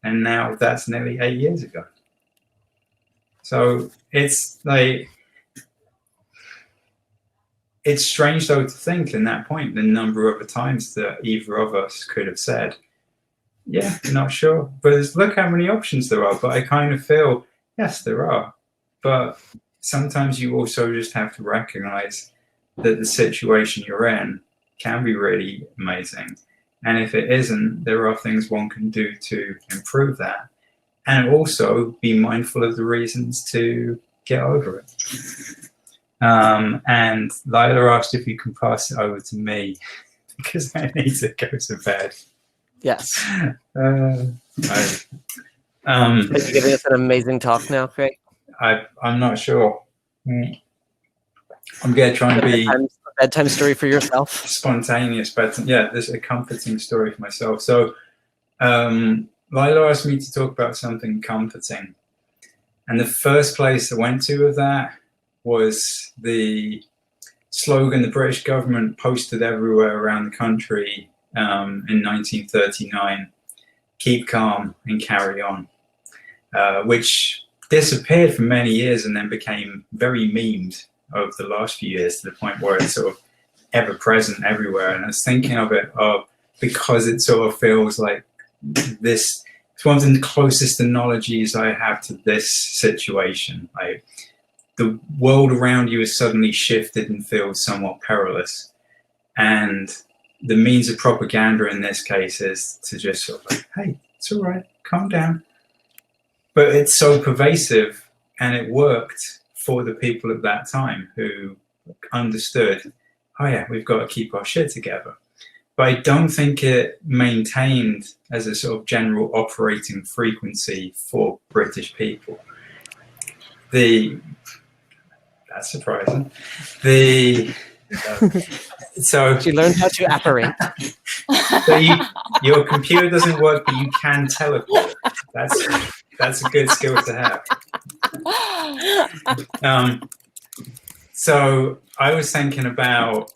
And now that's nearly 8 years ago. So it's like, it's strange though to think in that point, the number of times that either of us could have said, yeah, not sure. But look how many options there are. But I kind of feel, yes, there are. But sometimes you also just have to recognize that the situation you're in can be really amazing. And if it isn't, there are things one can do to improve that. And also be mindful of the reasons to get over it. And Lila asked if you can pass it over to me, because I need to go to bed. Yes. Are Are you giving us an amazing talk now, Craig? I'm not sure. I'm going to try and be bedtime story for yourself. spontaneous, but yeah, there's a comforting story for myself. So Lila asked me to talk about something comforting. And the first place I went to with that was the slogan the British government posted everywhere around the country in 1939, keep calm and carry on, which disappeared for many years and then became very memed over the last few years, to the point where it's sort of ever present everywhere. And I was thinking of it because it sort of feels like this, it's one of the closest analogies I have to this situation. The world around you is suddenly shifted and feels somewhat perilous. And the means of propaganda in this case is to just sort of like, hey, it's all right, calm down. But it's so pervasive, and it worked for the people at that time who understood, oh yeah, we've got to keep our shit together. But I don't think it maintained as a sort of general operating frequency for British people. That's surprising. So She learned how to apparate. So your computer doesn't work, but you can teleport. That's a good skill to have. So I was thinking about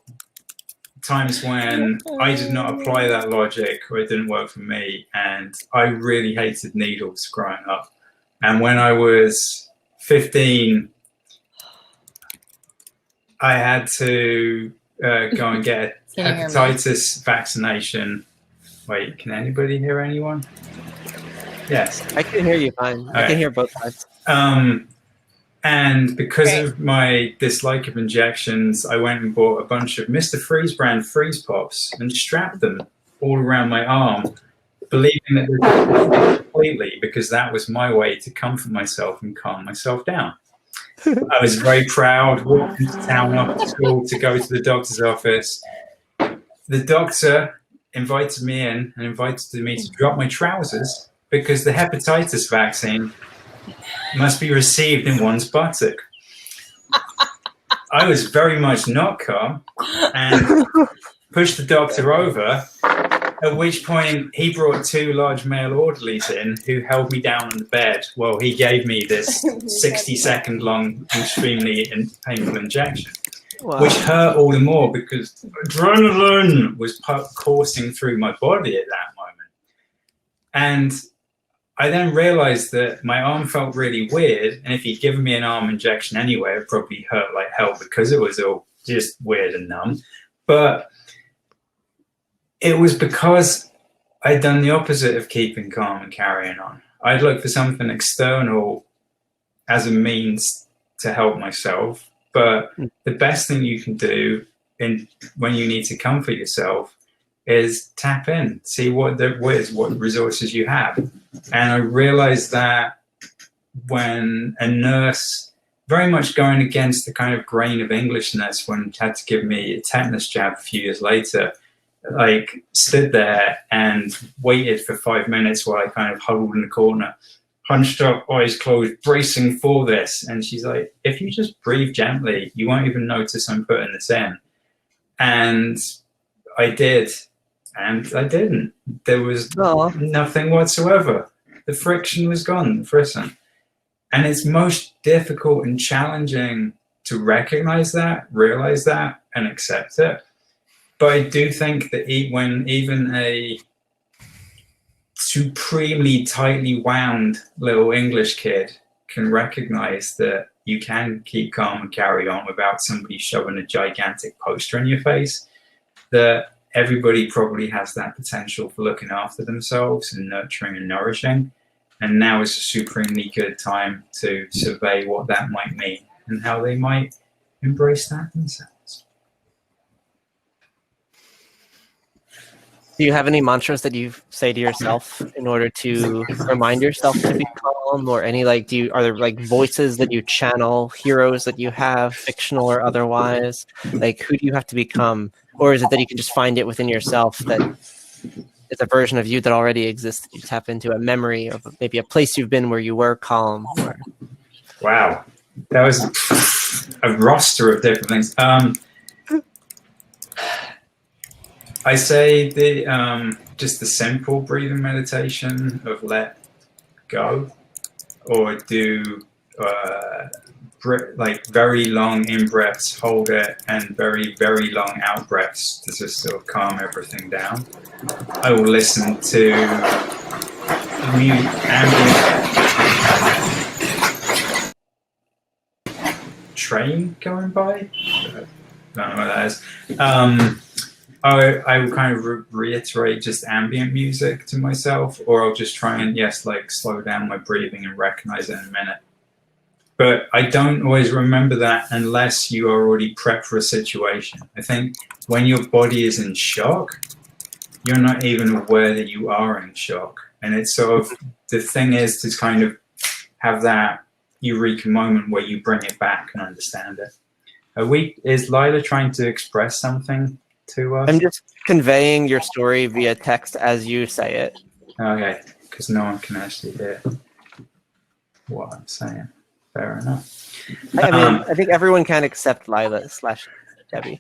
times when I did not apply that logic or it didn't work for me, and I really hated needles growing up. And when I was 15, I had to go and get a Can you hear me? hepatitis vaccination. Wait, can anybody hear anyone? Yes. I can hear you fine. I can hear both sides. And because Great. of my dislike of injections, I went and bought a bunch of Mr. Freeze brand freeze pops and strapped them all around my arm, believing that they were completely, because that was my way to comfort myself and calm myself down. I was very proud, walked into town after school to go to the doctor's office. The doctor invited me in and invited me to drop my trousers because the hepatitis vaccine must be received in one's buttock. I was very much not calm and pushed the doctor over, at which point he brought 2 large male orderlies in who held me down on the bed while he gave me this 60-second long, extremely painful injection, Wow. which hurt all the more because adrenaline was coursing through my body at that moment. And I then realized that my arm felt really weird, and if he'd given me an arm injection anyway, it probably hurt like hell because it was all just weird and numb. But it was because I'd done the opposite of keeping calm and carrying on. I'd look for something external as a means to help myself. But the best thing you can do when you need to comfort yourself is tap in, see what resources you have. And I realized that when a nurse, very much going against the kind of grain of Englishness, when had to give me a tetanus jab a few years later, like stood there and waited for 5 minutes while I kind of huddled in the corner, hunched up, eyes closed, bracing for this. And she's like, if you just breathe gently, you won't even notice I'm putting this in. And I did. And I didn't. There was nothing whatsoever. The friction was gone, the frisson. And it's most difficult and challenging to recognize that, realize that, and accept it. But I do think that when even a supremely tightly wound little English kid can recognize that you can keep calm and carry on without somebody shoving a gigantic poster in your face, that everybody probably has that potential for looking after themselves and nurturing and nourishing. And now is a supremely good time to survey what that might mean and how they might embrace that themselves. Do you have any mantras that you say to yourself in order to remind yourself to be calm, or any are there like voices that you channel, heroes that you have, fictional or otherwise? Like, who do you have to become? Or is it that you can just find it within yourself that it's a version of you that already exists, that you tap into a memory of maybe a place you've been where you were calm? Wow. That was a roster of different things. I say just the simple breathing meditation of let go, or do like very long in breaths, hold it, and very, very long out breaths to just sort of calm everything down. I will listen to ambient train going by. I don't know what that is. I will kind of reiterate just ambient music to myself, or I'll just try and slow down my breathing and recognize it in a minute. But I don't always remember that unless you are already prepped for a situation. I think when your body is in shock, you're not even aware that you are in shock. And it's sort of, the thing is to kind of have that eureka moment where you bring it back and understand it. Is Lila trying to express something to us? I'm just conveying your story via text as you say it. Okay, because no one can actually hear what I'm saying. Fair enough. I mean, I think everyone can except Lila / Debbie.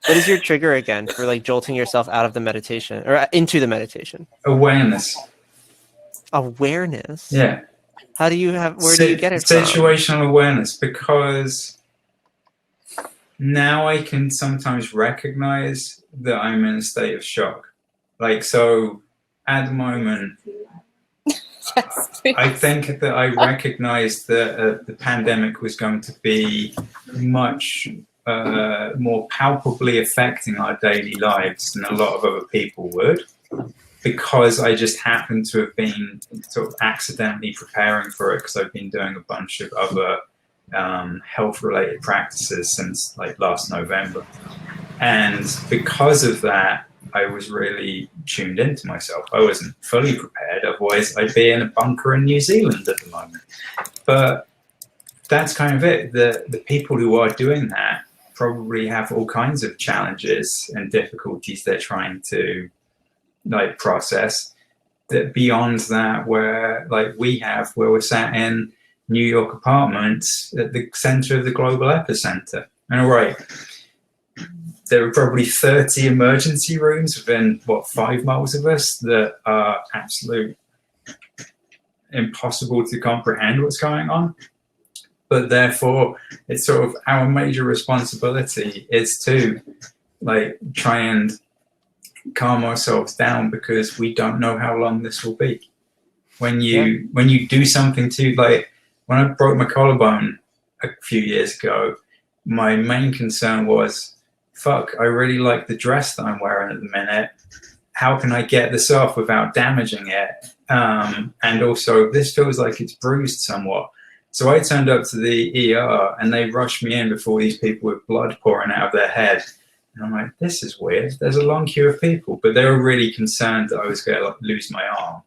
What is your trigger again for like jolting yourself out of the meditation or into the meditation? Awareness. Awareness. Yeah. How do you have? Where do you get it from? Situational awareness, because now I can sometimes recognize that I'm in a state of shock. Like, so at the moment, Yes, please. I think that I recognized that the pandemic was going to be much more palpably affecting our daily lives than a lot of other people would, because I just happened to have been sort of accidentally preparing for it, because I've been doing a bunch of other health-related practices since like last November. And because of that, I was really tuned into myself. I wasn't fully prepared, otherwise I'd be in a bunker in New Zealand at the moment. But that's kind of it. The people who are doing that probably have all kinds of challenges and difficulties they're trying to like process, that beyond that, where like where we're sat in New York apartments at the center of the global epicenter. And all right, there are probably 30 emergency rooms within, 5 miles of us that are absolute impossible to comprehend what's going on. But therefore, it's sort of our major responsibility is to like try and calm ourselves down, because we don't know how long this will be. When you do something to, like, when I broke my collarbone a few years ago, my main concern was, fuck, I really like the dress that I'm wearing at the minute. How can I get this off without damaging it? And also, this feels like it's bruised somewhat. So I turned up to the ER and they rushed me in before these people with blood pouring out of their head. And I'm like, this is weird. There's a long queue of people, but they were really concerned that I was going to lose my arm.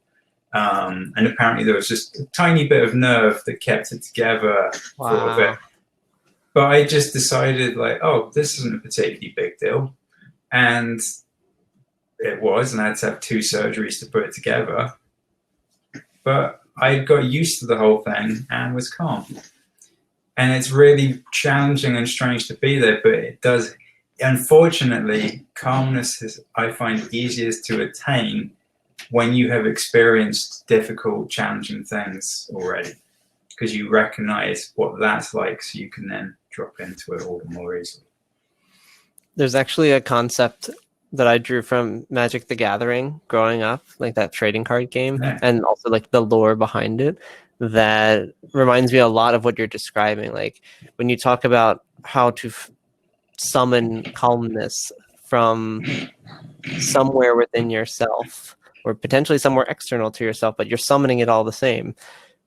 And apparently there was just a tiny bit of nerve that kept it together for a bit. But I just decided, like, oh, this isn't a particularly big deal. And it was, and I had to have 2 surgeries to put it together. But I got used to the whole thing and was calm. And it's really challenging and strange to be there, but it does. Unfortunately, calmness is, I find, easiest to attain when you have experienced difficult, challenging things already, because you recognize what that's like, so you can then drop into it all the more easily. There's actually a concept that I drew from Magic the Gathering growing up, like that trading card game, and also like the lore behind it, that reminds me a lot of what you're describing. Like when you talk about how to summon calmness from somewhere within yourself, or potentially somewhere external to yourself, but you're summoning it all the same.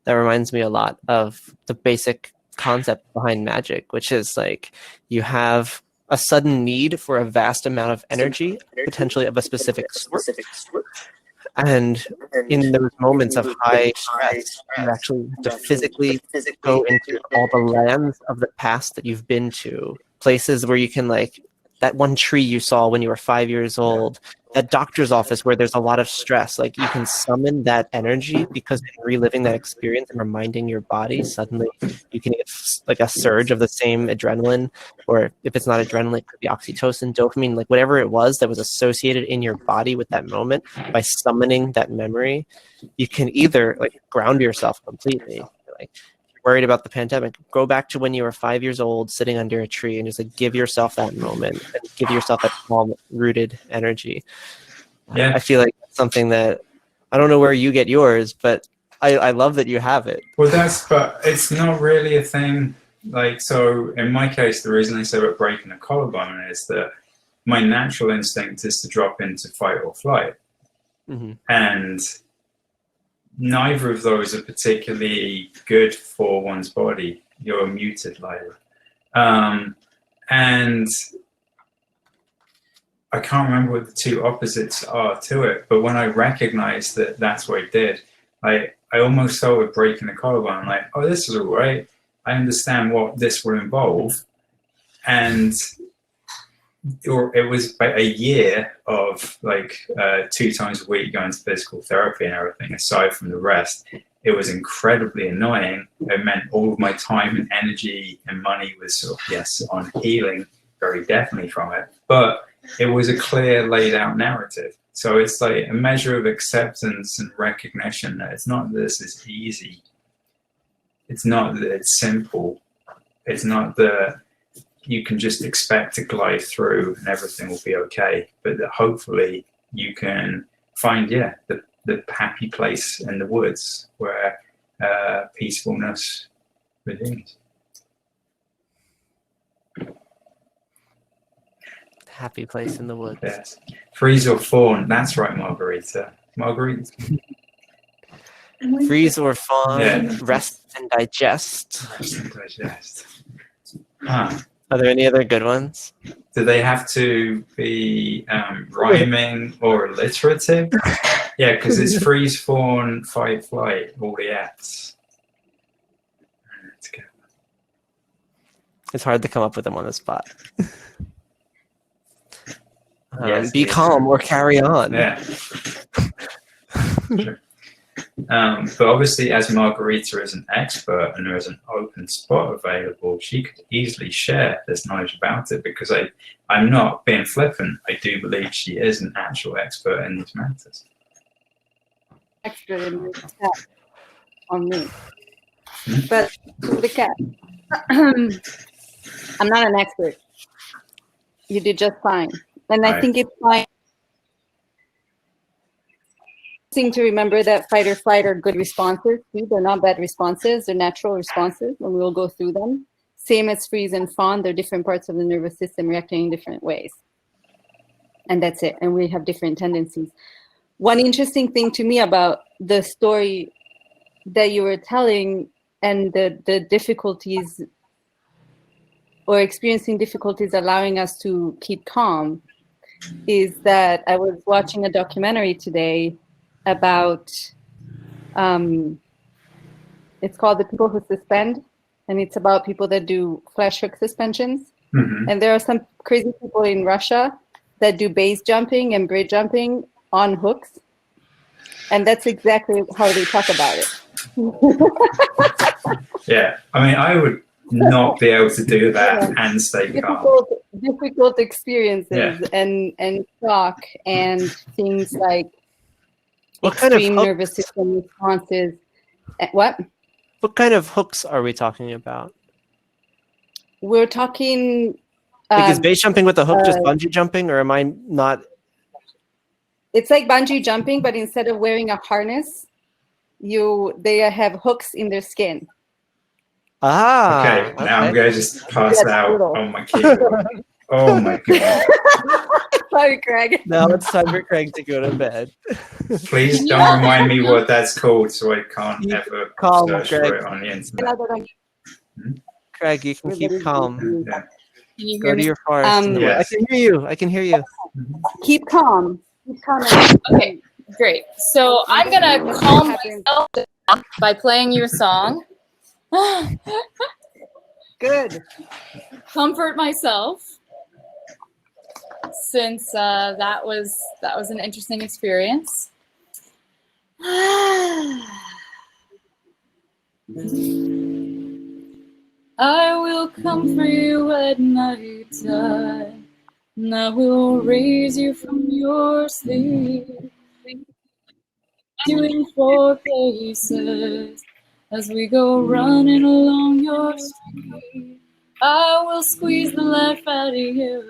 That reminds me a lot of the basic concept behind magic, which is like you have a sudden need for a vast amount of energy, potentially of a specific sort. And in those moments of high stress, you actually have to physically go into all the lands of the past that you've been to, places where you can, like, that one tree you saw when you were 5 years old, that doctor's office where there's a lot of stress. Like, you can summon that energy, because in reliving that experience and reminding your body, suddenly you can get like a surge of the same adrenaline, or if it's not adrenaline, it could be oxytocin, dopamine, like whatever it was that was associated in your body with that moment. By summoning that memory, you can either like ground yourself completely, like, worried about the pandemic, go back to when you were 5 years old, sitting under a tree, and just like give yourself that moment and give yourself that calm, rooted energy. Yeah, I feel like that's something that, I don't know where you get yours, but I love that you have it. Well, but it's not really a thing. Like, so in my case, the reason I say about breaking a collarbone is that my natural instinct is to drop into fight or flight. Mm-hmm. And neither of those are particularly good for one's body. You're muted, Lyra. And I can't remember what the 2 opposites are to it, but when I recognized that that's what I did, I almost felt with breaking a collarbone, like, oh, this is all right. I understand what this will involve. And it was about a year of like 2 times a week going to physical therapy and everything. Aside from the rest, it was incredibly annoying. It meant all of my time and energy and money was sort of, yes, on healing, very definitely from it. But it was a clear, laid out narrative. So it's like a measure of acceptance and recognition that it's not that this is easy. It's not that it's simple. It's not that you can just expect to glide through and everything will be okay. But that hopefully you can find, the happy place in the woods where peacefulness begins. Happy place in the woods. Yes. Freeze or fawn. That's right, Margarita. Margarita. Freeze or fawn, Yeah. rest and digest. Rest and digest. Huh. Are there any other good ones? Do they have to be rhyming or alliterative? Yeah, because it's freeze, fawn, fight, flight, all the F's. Let's go. It's hard to come up with them on the spot. Yes, Be yes. calm or carry on. Yeah. Sure. But obviously, as Margarita is an expert and there is an open spot available, she could easily share this knowledge about it, because I'm not being flippant. I do believe she is an actual expert in these matters. Expert in the cat on me. But the cat, I'm not an expert. You did just fine. And I Right. think it's fine to remember that fight or flight are good responses too. They're not bad responses. They're natural responses, and we will go through them. Same as freeze and fawn. They're different parts of the nervous system reacting in different ways. And that's it. And we have different tendencies. One interesting thing to me about the story that you were telling and the difficulties or experiencing difficulties allowing us to keep calm is that I was watching a documentary today about, it's called The People Who Suspend, and it's about people that do flash hook suspensions. Mm-hmm. And there are some crazy people in Russia that do base jumping and bridge jumping on hooks. And that's exactly how they talk about it. Yeah, I mean, I would not be able to do that and stay calm. Difficult experiences Yeah. and shock and things like What kind of extreme hook- nervous system responses. What? What kind of hooks are we talking about? We're talking. Like, is base jumping with a hook just uh, bungee jumping, or am I not? It's like bungee jumping, but instead of wearing a harness, they have hooks in their skin. Ah. Okay, now I'm going to just pass That's out brutal. on my keyboard. Oh my god. Sorry, Craig. Now it's time for Craig to go to bed. Please don't remind me what that's called, so I can't Keep ever calm, search Greg. for it on the internet. Craig, you can keep calm. Yeah. Can you Go hear to me? your forest. in the Yes. woods. I can hear you. I can hear you. Keep calm. Keep calm. Okay, great. So I'm gonna calm myself down by playing you a song. Good. Comfort myself, since that was an interesting experience. I will comfort you at night time, and I will raise you from your sleep. You in 4 places as we go running along your street. I will squeeze the life out of you.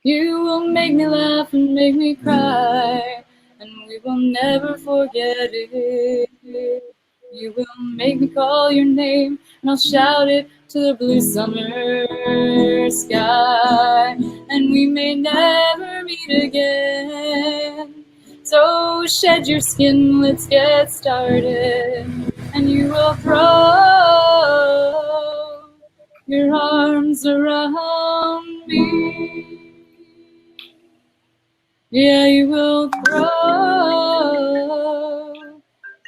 You will make me laugh and make me cry, and we will never forget it. You will make me call your name, and I'll shout it to the blue summer sky, and we may never meet again. So shed your skin, let's get started, and you will throw your arms around me. Yeah, you will throw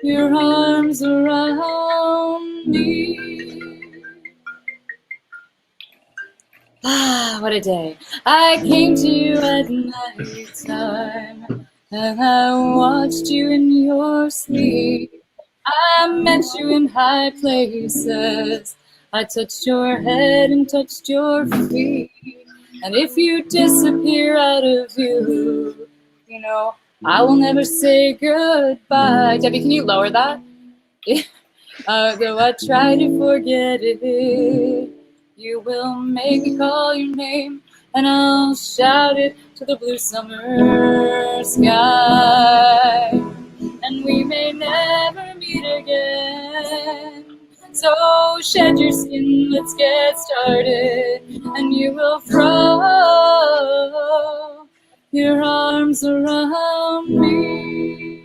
your arms around me. Ah, what a day. I came to you at night time, and I watched you in your sleep. I met you in high places. I touched your head and touched your feet. And if you disappear out of view, you know, I will never say goodbye. Debbie, can you lower that? Though I try to forget it, you will make me call your name, and I'll shout it to the blue summer sky. And we may never meet again, so shed your skin, let's get started, and you will throw your arms around me.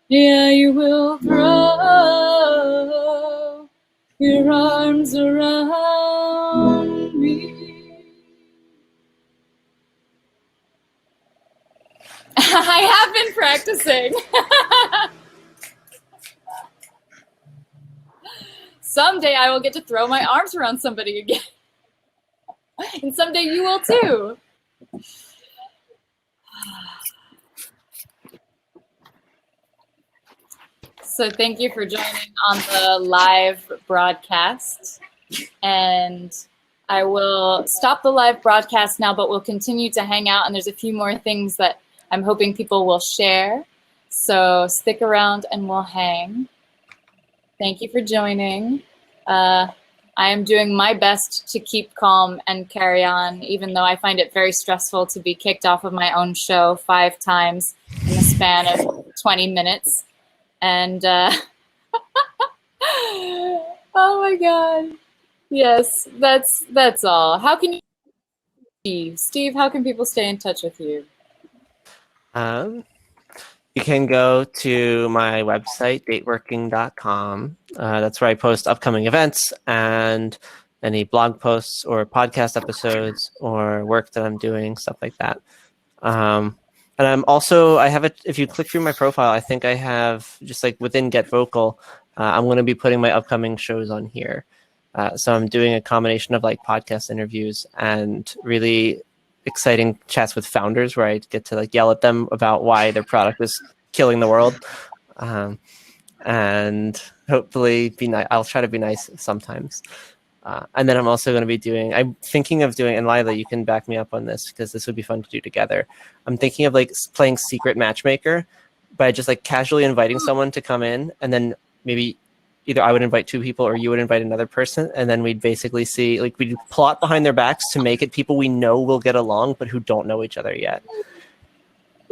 Yeah, you will throw your arms around me. I have been practicing. Someday I will get to throw my arms around somebody again. And someday you will too. So thank you for joining on the live broadcast. And I will stop the live broadcast now, but we'll continue to hang out. And there's a few more things that I'm hoping people will share. So stick around and we'll hang. Thank you for joining. I am doing my best to keep calm and carry on, even though I find it very stressful to be kicked off of my own show 5 times in the span of 20 minutes. And oh my God. Yes, that's all. How can you, Steve, how can people stay in touch with you? You can go to my website, dateworking.com. That's where I post upcoming events and any blog posts or podcast episodes or work that I'm doing, stuff like that. And I'm also, if you click through my profile, I think I have, just like within Get Vocal, I'm going to be putting my upcoming shows on here. So I'm doing a combination of like podcast interviews and really exciting chats with founders where I get to like yell at them about why their product is killing the world. And hopefully I'll try to be nice sometimes. And then I'm also going to be I'm thinking of doing, and Lila, you can back me up on this because this would be fun to do together. I'm thinking of like playing Secret Matchmaker by just like casually inviting someone to come in, and then maybe either I would invite 2 people or you would invite another person. And then we'd basically see, like, we'd plot behind their backs to make it people we know will get along, but who don't know each other yet.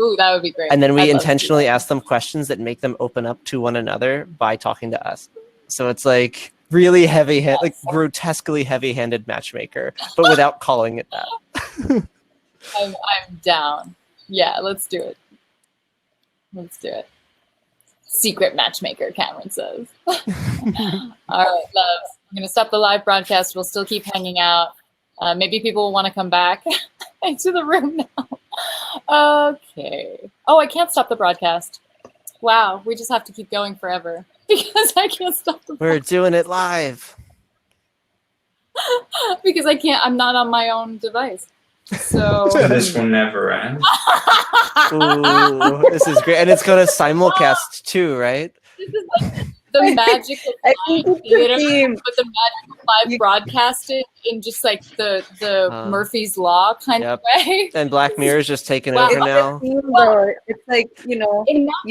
Ooh, that would be great. And then we intentionally ask them questions that make them open up to one another by talking to us. So it's like really like grotesquely heavy-handed matchmaker, but without calling it that. I'm down. Yeah, let's do it. Let's do it. Secret matchmaker, Cameron says. All right, loves. I'm going to stop the live broadcast. We'll still keep hanging out. Maybe people will want to come back into the room now. Okay. Oh, I can't stop the broadcast. Wow, we just have to keep going forever because I can't stop the We're doing it live. because I'm not on my own device. So this will never end. Ooh, this is great. And it's going to simulcast too, right? This is like the magic of I think live it's theater, the theme. but the magic of live broadcasted in just like the Murphy's Law kind of way. And Black Mirror is just taking Wow. over It's now. the theme, though. It's like, you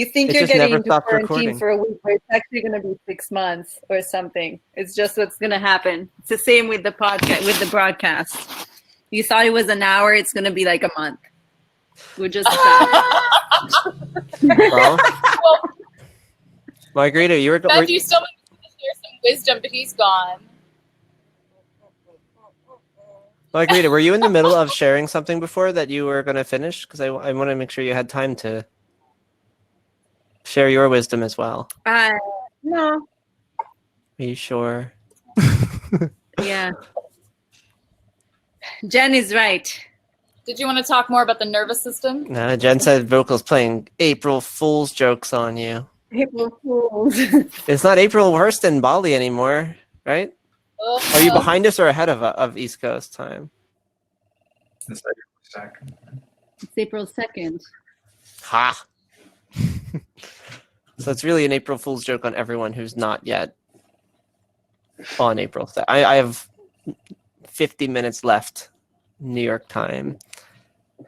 think It you're just getting never into stopped quarantine recording. for a week, but it's actually going to be 6 months or something. It's just what's going to happen. It's the same with the podcast, with the broadcast. You thought it was an hour, it's going to be like a month. We're just Well, Margarita, you were Matthew still wants to share some wisdom, but he's gone. Margarita, were you in the middle of sharing something before that you were going to finish? Because I want to make sure you had time to share your wisdom as well. no. Are you sure? Yeah. Jen is right. Did you want to talk more about the nervous system? No, Jen said Vocal's playing April Fool's jokes on you. April Fools. It's not April 1st in Bali anymore, right? Are you behind us or ahead of East Coast time? It's like a second. It's April 2nd. Ha! So it's really an April Fool's joke on everyone who's not yet on April 2nd. I have 50 minutes left New York time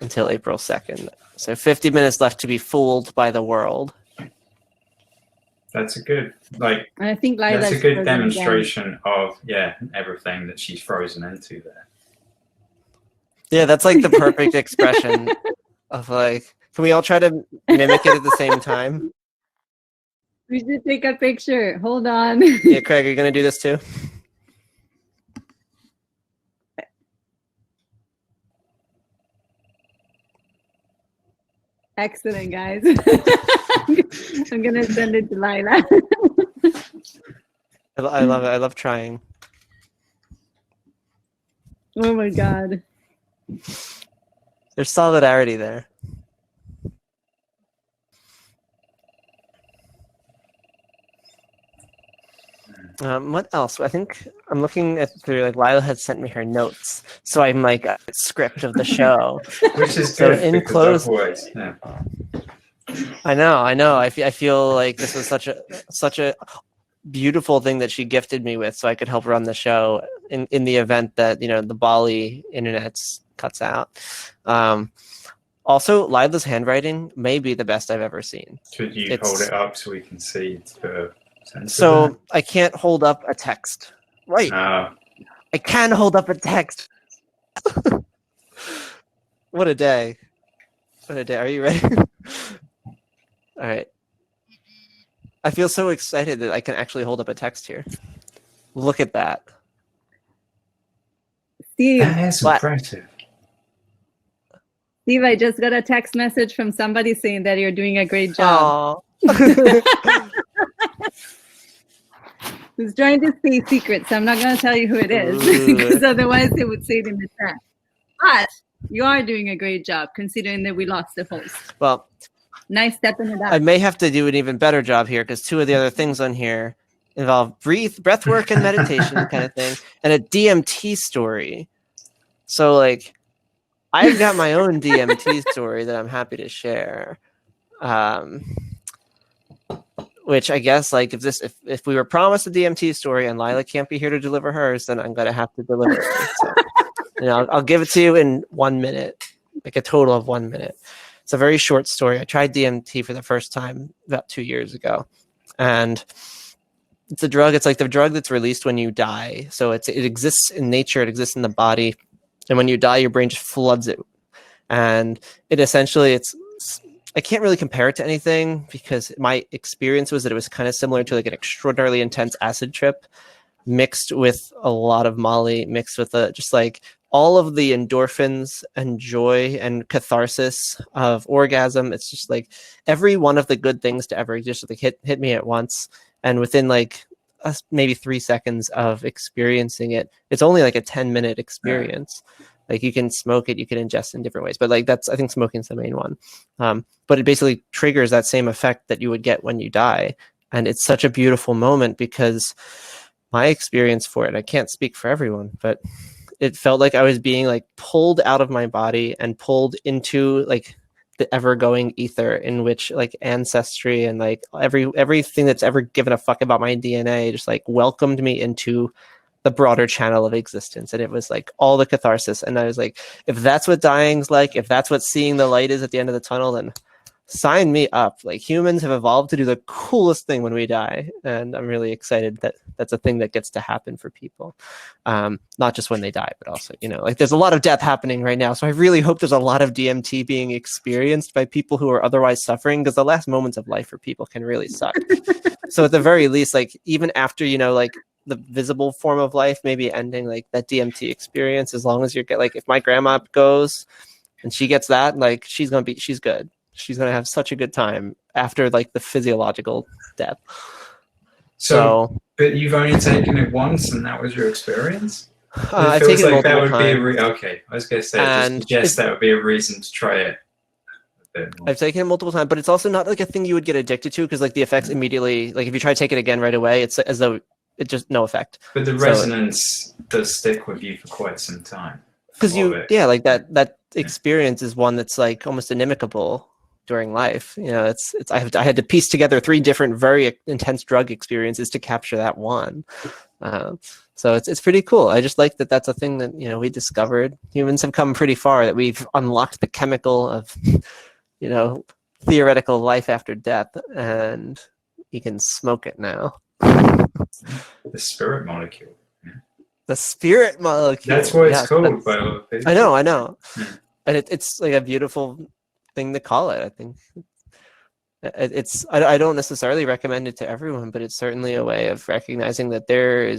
until April 2nd. So 50 minutes left to be fooled by the world. That's a good, like, And I think that's Lila's a good frozen demonstration of, yeah, everything that she's frozen into there. Yeah, that's like the perfect expression of like, can we all try to mimic it at the same time? We should take a picture. Hold on. Yeah, Craig, are you going to do this too? Excellent, guys. I'm gonna send it to Lila. I love it. I love trying. Oh my god. There's solidarity there. What else? I think I'm looking at through, like, Lila had sent me her notes, so I'm like a script of the show. Which is So good, in because close- otherwise, yeah. I know. I feel like this was such a beautiful thing that she gifted me with, so I could help run the show in the event that, you know, the Bali internet cuts out. Also, Lila's handwriting may be the best I've ever seen. Could you It's- hold it up so we can see the sense of So I can't hold up a text. Right. that? I can hold up a text. What a day. What a day. Are you ready? All right. I feel so excited that I can actually hold up a text here. Look at that. Steve, That is What? impressive. Steve, I just got a text message from somebody saying that you're doing a great job. Aw. Who's trying to stay secret, so I'm not going to tell you who it is, Ooh. because otherwise they would say it in the chat. But you are doing a great job, considering that we lost the host. Well, Nice stepping it I up. may have to do an even better job here because two of the other things on here involve breath work and meditation kind of thing, and a DMT story. So, like, I've got my own DMT story that I'm happy to share. Which I guess, like, if we were promised a DMT story and Lila can't be here to deliver hers, then I'm gonna have to deliver it. So, you know, I'll give it to you in 1 minute, like a total of 1 minute. It's a very short story. I tried DMT for the first time about 2 years ago, and it's a drug. It's like the drug that's released when you die. So it exists in nature. It exists in the body, and when you die, your brain just floods it. And it essentially, I can't really compare it to anything because my experience was that it was kind of similar to like an extraordinarily intense acid trip mixed with a lot of Molly, mixed with just like all of the endorphins and joy and catharsis of orgasm. It's just like every one of the good things to ever just like hit me at once. And within like maybe 3 seconds of experiencing it, it's only like a 10-minute experience. Like you can smoke it, you can ingest in different ways, but like I think smoking's the main one. But it basically triggers that same effect that you would get when you die. And it's such a beautiful moment because my experience for it, I can't speak for everyone, but it felt like I was being like pulled out of my body and pulled into like the ever-going ether in which like ancestry and like everything that's ever given a fuck about my DNA just like welcomed me into the broader channel of existence. And it was like all the catharsis. And I was like, if that's what dying's like, if that's what seeing the light is at the end of the tunnel, then sign me up. Like humans have evolved to do the coolest thing when we die. And I'm really excited that that's a thing that gets to happen for people. Not just when they die, but also, you know, like there's a lot of death happening right now. So I really hope there's a lot of DMT being experienced by people who are otherwise suffering, because the last moments of life for people can really suck. So at the very least, like even after, you know, like the visible form of life maybe ending, like that DMT experience, as long as you're like, if my grandma goes and she gets that, like she's good. She's going to have such a good time after like the physiological death. So but you've only taken it once and that was your experience? I've feels taken it like that multiple would be times. okay, I was going to say, And just suggest that would be a reason to try it a bit more. I've taken it multiple times, but it's also not like a thing you would get addicted to, because like the effects immediately, like if you try to take it again right away, it's as though it just no effect. But the So- resonance does stick with you for quite some time. Because All of it. yeah, like that experience is one that's like almost inimicable during life. You know, it's I had to piece together 3 different very intense drug experiences to capture that one. So it's pretty cool. I just like that that's a thing that, we discovered. Humans have come pretty far, that we've unlocked the chemical of, theoretical life after death, and you can smoke it now. The spirit molecule. The spirit molecule. That's what it's Yeah, called by a lot of people. I know. Yeah. And it's like a beautiful thing to call it, I think. I don't necessarily recommend it to everyone, but it's certainly a way of recognizing that there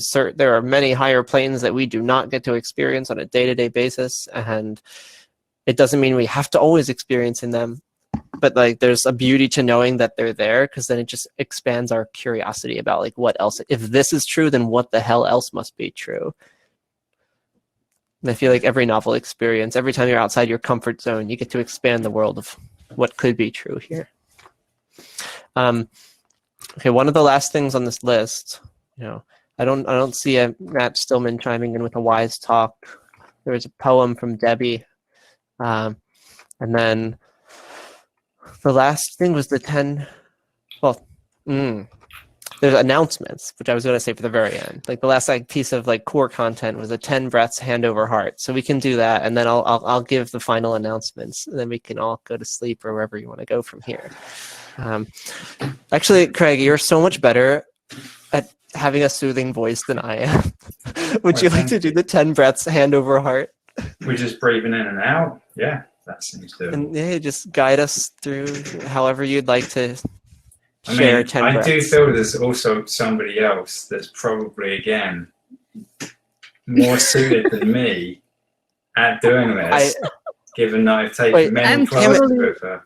are many higher planes that we do not get to experience on a day-to-day basis, and it doesn't mean we have to always experience in them, but like there's a beauty to knowing that they're there, because then it just expands our curiosity about like what else. If this is true, then what the hell else must be true? And I feel like every novel experience, every time you're outside your comfort zone, you get to expand the world of what could be true here. Okay, one of the last things on this list, I don't see a Matt Stillman chiming in with a wise talk. There was a poem from Debbie, and then the last thing was the 10. Well, there's announcements, which I was going to say for the very end. Like the last piece of core content was the 10 breaths hand over heart. So we can do that, and then I'll give the final announcements, and then we can all go to sleep or wherever you want to go from here. Actually, Craig, you're so much better at having a soothing voice than I am. Would you like to do the 10 breaths hand over heart? We're just breathing in and out. Yeah, that seems to. And just guide us through however you'd like to share 10 breaths. I do feel there's also somebody else that's probably, again, more suited than me at doing this, given that I've taken many classes with her.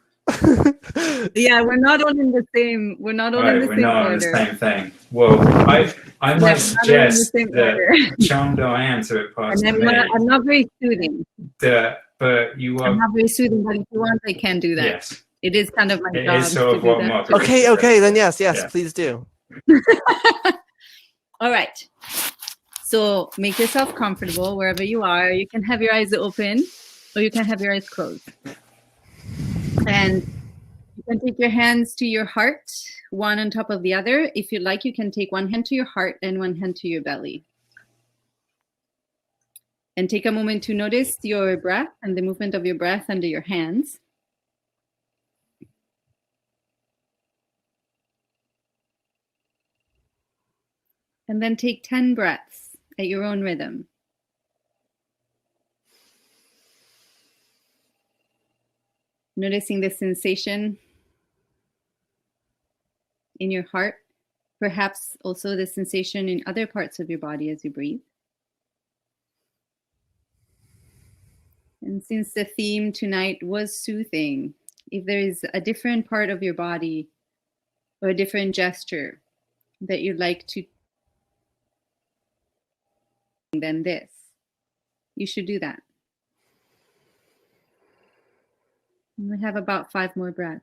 Yeah, we're not all in the same. We're not all in the we're same not on order. the same thing. Well, I might suggest that charmed I am to it past And me. I'm not very soothing. But you are. I'm not very soothing, but if you want, I can do that. Yes. It is kind of my It job is sort to of do what that. Mark- Okay, then yes, Yeah. please do. All right. So make yourself comfortable wherever you are. You can have your eyes open, or you can have your eyes closed. And you can take your hands to your heart, one on top of the other. If you'd like, you can take one hand to your heart and one hand to your belly. And take a moment to notice your breath and the movement of your breath under your hands. And then take 10 breaths at your own rhythm. Noticing the sensation in your heart, perhaps also the sensation in other parts of your body as you breathe. And since the theme tonight was soothing, if there is a different part of your body or a different gesture that you'd like to than this, you should do that. And we have about 5 more breaths.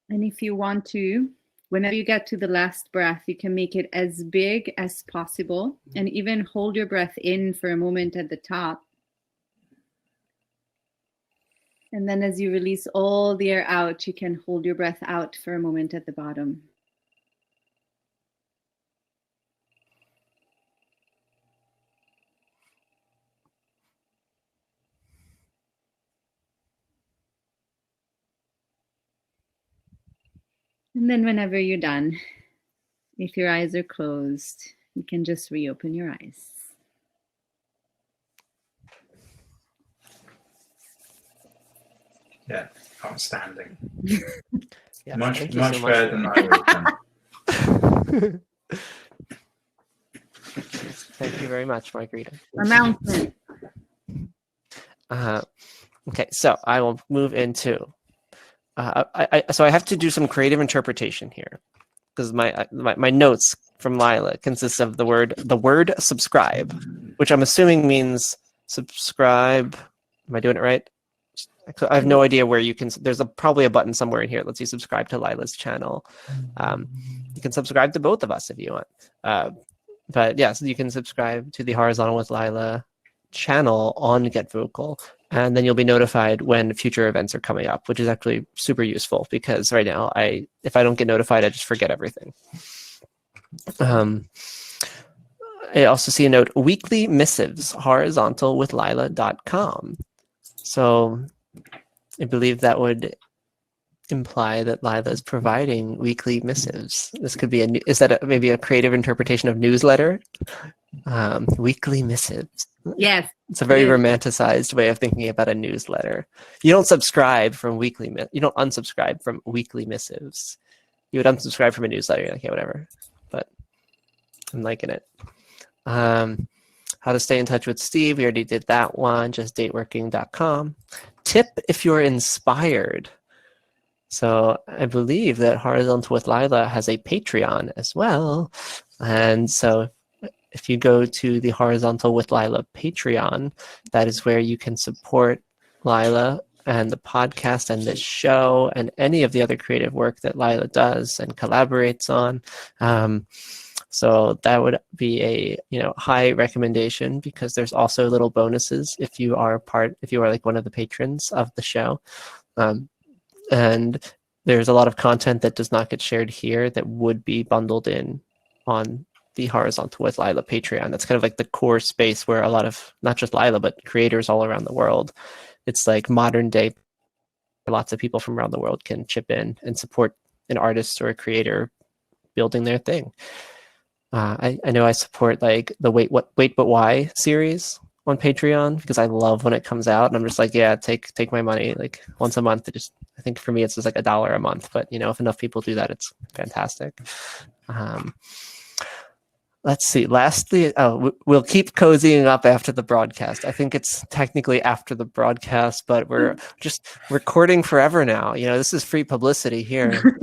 And if you want to, whenever you get to the last breath, you can make it as big as possible and even hold your breath in for a moment at the top. And then as you release all the air out, you can hold your breath out for a moment at the bottom. And then whenever you're done, if your eyes are closed, you can just reopen your eyes. Yeah, outstanding. Yeah, much thank you so much better for than I would have done. Thank you very much, Margarita. Announcement. Okay, so I will move into. So I have to do some creative interpretation here, because my notes from Lila consists of the word subscribe. which I'm assuming means subscribe. Am I doing it right? I have no idea where you can. There's probably a button somewhere in here that lets you subscribe to Lila's channel. You can subscribe to both of us if you want. But yeah, so you can subscribe to the Horizontal with Lila channel on Get Vocal, and then you'll be notified when future events are coming up, which is actually super useful because right now, if I don't get notified, I just forget everything. I also see a note, weekly missives, horizontalwithlila.com. So I believe that would imply that Lila is providing weekly missives. This could be is that maybe a creative interpretation of newsletter? Weekly missives. Yes. It's a very romanticized way of thinking about a newsletter. You don't subscribe from you don't unsubscribe from weekly missives. You would unsubscribe from a newsletter. You're like, yeah, whatever. But I'm liking it. How to stay in touch with Steve. We already did that one. JustDateWorking.com. Tip if you're inspired. So I believe that Horizontal with Lila has a Patreon as well. And so if you go to the Horizontal with Lila Patreon, that is where you can support Lila and the podcast and this show and any of the other creative work that Lila does and collaborates on. So that would be a high recommendation because there's also little bonuses if you are like one of the patrons of the show. And there's a lot of content that does not get shared here that would be bundled in on the Horizontal with Lila Patreon. That's kind of like the core space where a lot of, not just Lila, but creators all around the world. It's like modern day, lots of people from around the world can chip in and support an artist or a creator building their thing. I know I support like the Wait But Why series on Patreon because I love when it comes out, and I'm just like, yeah, take my money like once a month. I think for me it's just like $1 a month, but if enough people do that, it's fantastic. Let's see. Lastly, we'll keep cozying up after the broadcast. I think it's technically after the broadcast, but we're just recording forever now. This is free publicity here.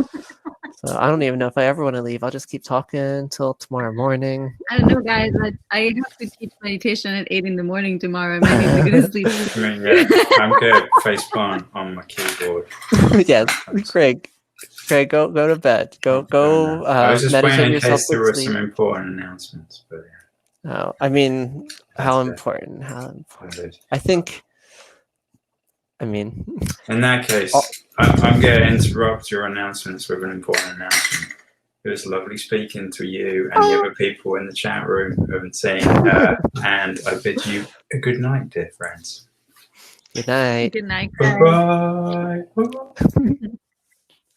So I don't even know if I ever want to leave. I'll just keep talking until tomorrow morning. I don't know, guys. I have to teach meditation at 8 in the morning tomorrow. I might need to go to sleep. I'm good. Facepalm on my keyboard. Yes, Craig, go to bed. Go. I was just meditate waiting in yourself case there to were sleep. some important announcements, but yeah. Oh, I mean, how That's important? Good. I think. In that case, I'm going to interrupt your announcements with an important announcement. It was lovely speaking to you and the other people in the chat room and saying, and I bid you a good night, dear friends. Good night. Good night, guys. Bye-bye.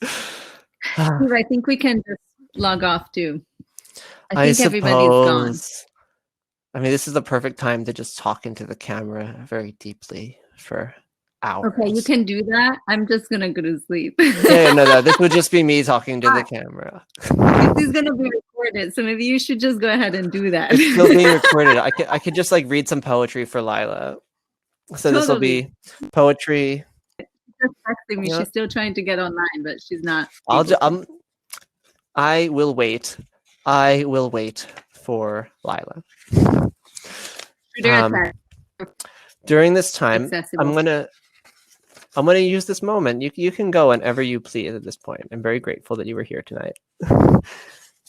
Steve, I think we can just log off too. I think everybody's gone. suppose. This is the perfect time to just talk into the camera very deeply for hours. Okay, you can do that. I'm just gonna go to sleep. No, this would just be me talking to the camera. This is gonna be recorded, so maybe you should just go ahead and do that. It's still being recorded. I could just like read some poetry for Lila. So this will be poetry. Just texting me. She's still trying to get online, but she's not. I will wait. I will wait for Lila. During this time, Accessible. I'm gonna use this moment. You can go whenever you please at this point. I'm very grateful that you were here tonight. But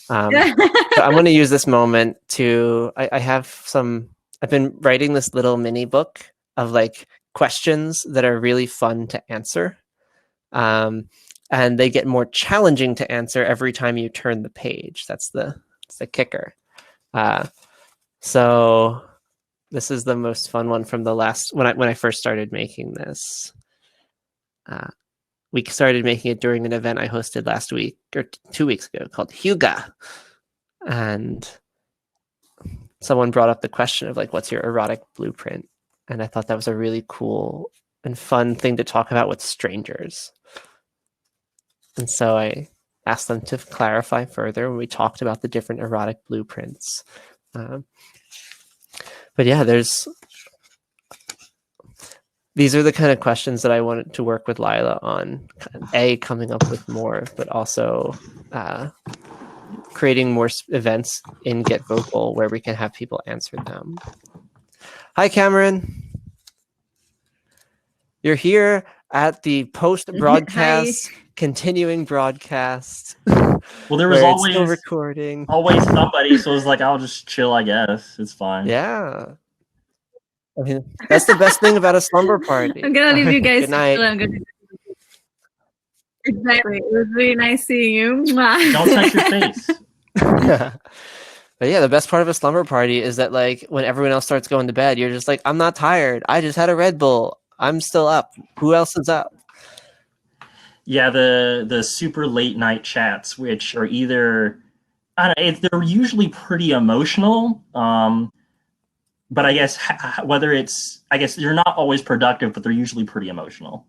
I'm gonna use this moment to. I've been writing this little mini book of like questions that are really fun to answer, and they get more challenging to answer every time you turn the page. That's the kicker. So this is the most fun one from the last when I first started making this. We started making it during an event I hosted last week or 2 weeks ago called Huga, and someone brought up the question of like, what's your erotic blueprint? And I thought that was a really cool and fun thing to talk about with strangers. And so I asked them to clarify further when we talked about the different erotic blueprints. But yeah, these are the kind of questions that I wanted to work with Lila on, coming up with more, but also creating more events in Get Vocal where we can have people answer them. Hi, Cameron. You're here at the post-broadcast, continuing broadcast. Well, there was where it's still always recording. somebody, so it was like, I'll just chill, I guess. It's fine. Yeah. I mean, that's the best thing about a slumber party. I'm gonna leave you guys. Good night. I'm gonna... Exactly. It was really nice seeing you. Don't touch your face. But yeah, the best part of a slumber party is that like when everyone else starts going to bed, you're just like, I'm not tired. I just had a Red Bull. I'm still up. Who else is up? Yeah, the super late night chats, which are either they're usually pretty emotional. But I guess they're not always productive, but they're usually pretty emotional.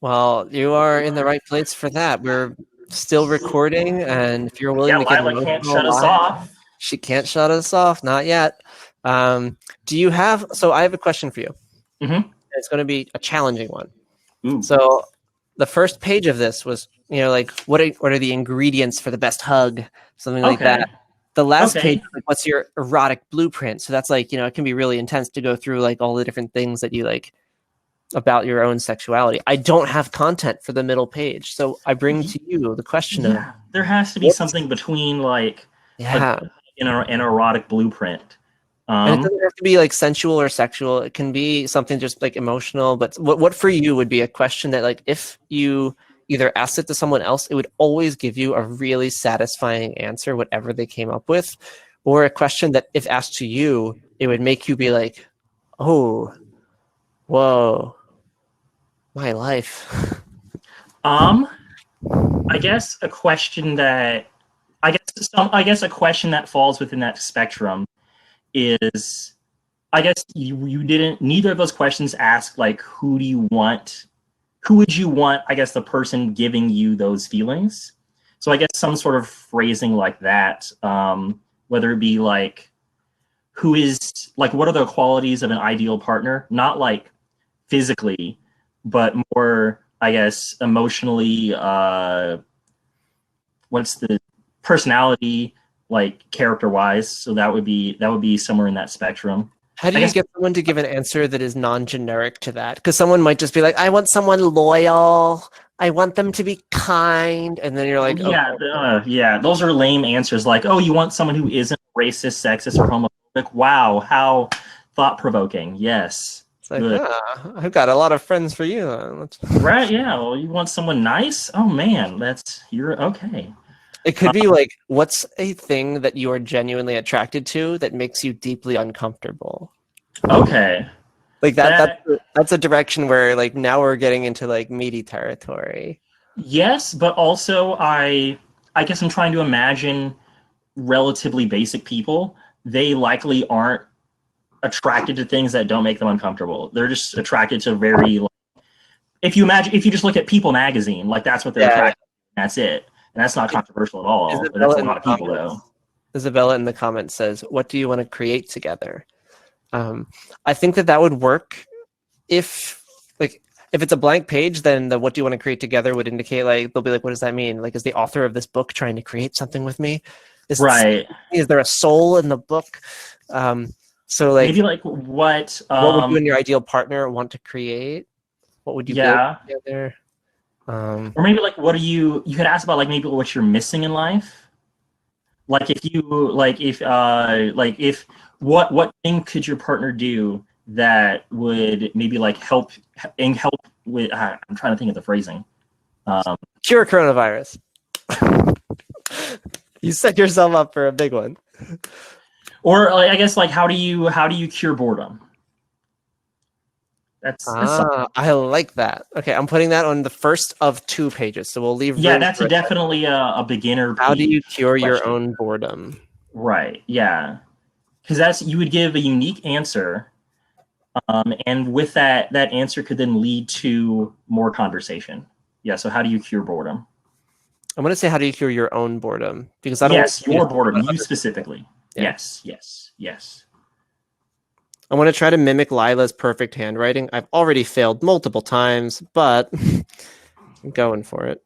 Well, you are in the right place for that. We're still recording, and if you're willing to get Lila can't shut emotional us off. She can't shut us off, not yet. Do you have? So I have a question for you. Mm-hmm. It's going to be a challenging one. Ooh. So the first page of this was, like what are the ingredients for the best hug, something like that. The last page, like, what's your erotic blueprint? So that's like, it can be really intense to go through like all the different things that you like about your own sexuality. I don't have content for the middle page, so I bring to you the question of there has to be something between like an erotic blueprint. And it doesn't have to be like sensual or sexual. It can be something just like emotional. But what for you would be a question that like if you either asked it to someone else, it would always give you a really satisfying answer, whatever they came up with, or a question that if asked to you, it would make you be like, oh, whoa, my life. I guess a question that a question that falls within that spectrum is, I guess you didn't, neither of those questions ask like who would you want, I guess, the person giving you those feelings. So I guess some sort of phrasing like that, whether it be like who is like, what are the qualities of an ideal partner, not like physically, but more, I guess, emotionally, what's the personality, like character wise. So that would be somewhere in that spectrum. How do you get someone to give an answer that is non-generic to that? Because someone might just be like, I want someone loyal. I want them to be kind. And then you're like, yeah, those are lame answers. Like, oh, you want someone who isn't racist, sexist, or homophobic? Wow, how thought-provoking. Yes. It's like, I've got a lot of friends for you. Right, yeah. Well, you want someone nice? Oh, man, you're okay. It could be like, what's a thing that you are genuinely attracted to that makes you deeply uncomfortable? Okay. Like that's a direction where like now we're getting into like meaty territory. Yes, but also I guess I'm trying to imagine relatively basic people. They likely aren't attracted to things that don't make them uncomfortable. They're just attracted to very, like, if you just look at People magazine, like that's what they're attracted to. That's it. And that's not controversial at all. But that's a lot of people, though. Isabella in the comments says, what do you want to create together? I think that would work if it's a blank page, then the what do you want to create together would indicate like, they'll be like, what does that mean? Like, is the author of this book trying to create something with me? Is there a soul in the book? So like, maybe like what would you and your ideal partner want to create? What would you build together? Or maybe like you could ask about like maybe what you're missing in life. Like what thing could your partner do that would maybe like help with I'm trying to think of the phrasing. Cure coronavirus. You set yourself up for a big one. Or like, I guess like how do you cure boredom? That's I like that. Okay, I'm putting that on the first of 2 pages, so we'll leave. Yeah, that's definitely a beginner. How do you cure your own boredom? Right. Yeah, because you would give a unique answer, and with that answer could then lead to more conversation. Yeah. So how do you cure boredom? I'm going to say how do you cure your own boredom, because I don't. Yes, your boredom, you specifically. Yeah. Yes. I want to try to mimic Lila's perfect handwriting. I've already failed multiple times, but I'm going for it.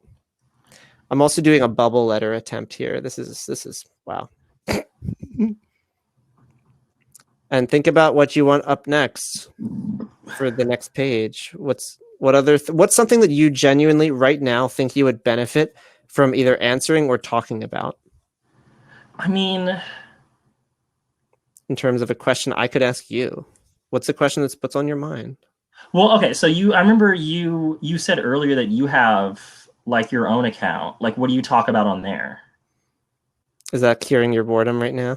I'm also doing a bubble letter attempt here. This is wow. And think about what you want up next for the next page. What's something that you genuinely right now think you would benefit from either answering or talking about? I mean, in terms of a question I could ask you, what's the question what's on your mind? well, okay. So I remember you said earlier that you have like your own account. Like, what do you talk about on there? Is that curing your boredom right now?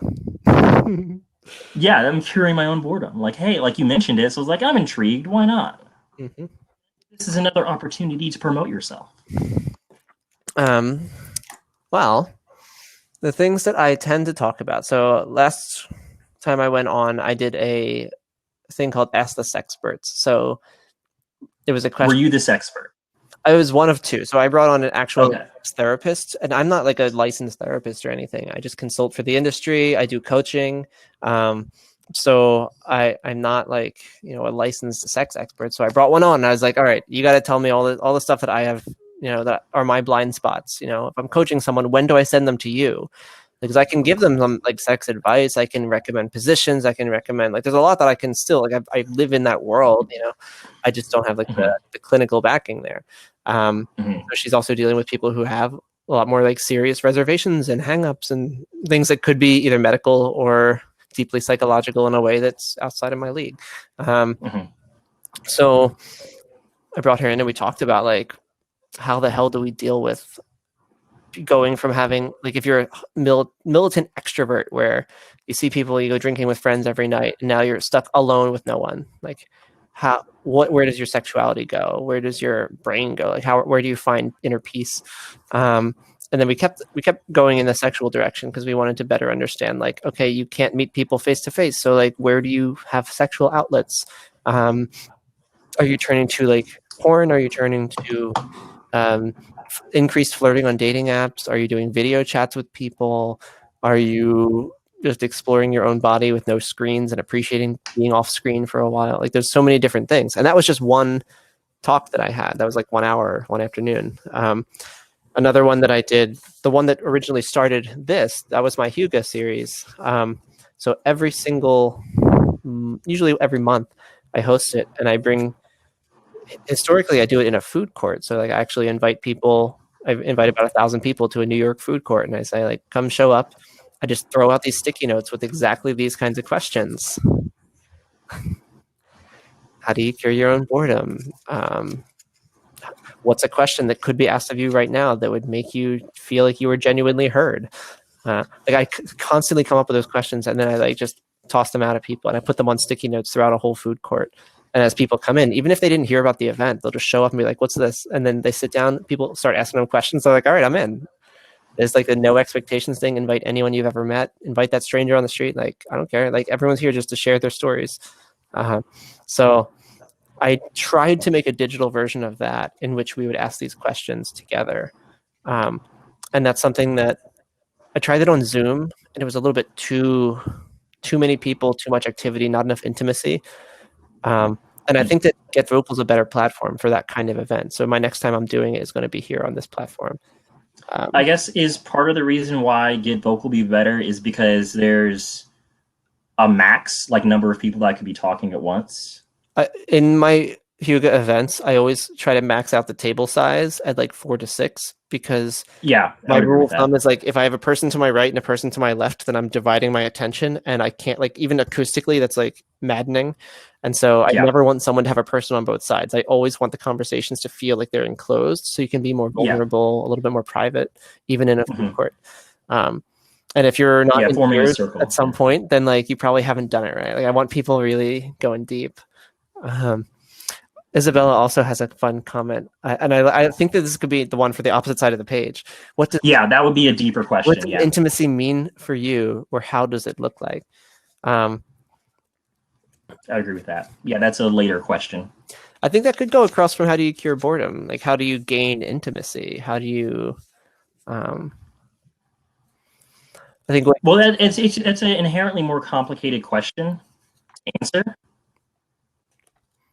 Yeah, I'm curing my own boredom. Like, hey, like you mentioned it, so I was like, I'm intrigued. Why not? Mm-hmm. This is another opportunity to promote yourself. Well, the things that I tend to talk about. So last time I went on, I did a thing called Ask the Sexperts. So it was a question. Were you this expert? I was one of two. So I brought on an actual Okay. therapist, and I'm not like a licensed therapist or anything. I just consult for the industry. I do coaching. So I'm not like, a licensed sex expert. So I brought one on and I was like, all right, you got to tell me all the stuff that I have, that are my blind spots. If I'm coaching someone, when do I send them to you? Because I can give them some like sex advice. I can recommend positions. I can recommend there's a lot that I can still I live in that world. I just don't have the clinical backing there. So she's also dealing with people who have a lot more like serious reservations and hangups and things that could be either medical or deeply psychological in a way that's outside of my league. So I brought her in and we talked about like, how the hell do we deal with going from having if you're a militant extrovert where you see people, you go drinking with friends every night, and now you're stuck alone with no one. Where does your sexuality go? Where does your brain go? Where do you find inner peace? And then we kept going in the sexual direction because we wanted to better understand okay, you can't meet people face to face. So where do you have sexual outlets? Are you turning to porn? Are you turning to increased flirting on dating apps? Are you doing video chats with people? Are you just exploring your own body with no screens and appreciating being off screen for a while? There's so many different things. And that was just one talk that I had. That was 1 hour, one afternoon. Another one that I did, the one that originally started that was my Huga series. So usually every month I host it and I bring, historically I do it in a food court. So I actually invite people. I've invited about 1,000 people to a New York food court, and I say come show up. I just throw out these sticky notes with exactly these kinds of questions. How do you cure your own boredom? What's a question that could be asked of you right now that would make you feel like you were genuinely heard? I constantly come up with those questions, and then I just toss them out at people, and I put them on sticky notes throughout a whole food court. And as people come in, even if they didn't hear about the event, they'll just show up and be like, what's this? And then they sit down, people start asking them questions. They're like, all right, I'm in. There's the no expectations thing. Invite anyone you've ever met. Invite that stranger on the street. I don't care. Everyone's here just to share their stories. So I tried to make a digital version of that in which we would ask these questions together. And that's something that I tried it on Zoom, and it was a little bit too many people, too much activity, not enough intimacy. And I think that Get Vocal is a better platform for that kind of event. So my next time I'm doing it is going to be here on this platform. I guess is part of the reason why Get Vocal be better is because there's a max number of people that could be talking at once. In my Huga events, I always try to max out the table size at 4 to 6 because my rule of thumb is if I have a person to my right and a person to my left, then I'm dividing my attention, and I can't even acoustically that's maddening. And so I never want someone to have a person on both sides. I always want the conversations to feel like they're enclosed, so you can be more vulnerable, a little bit more private, even in a food court. And if you're not in tears at some point, then you probably haven't done it right. I want people really going deep. Isabella also has a fun comment, and I think that this could be the one for the opposite side of the page. That would be a deeper question. What does intimacy mean for you, or how does it look like? I agree with that. Yeah, that's a later question. I think that could go across from how do you cure boredom? How do you gain intimacy? How do you? I think. It's an inherently more complicated question to answer.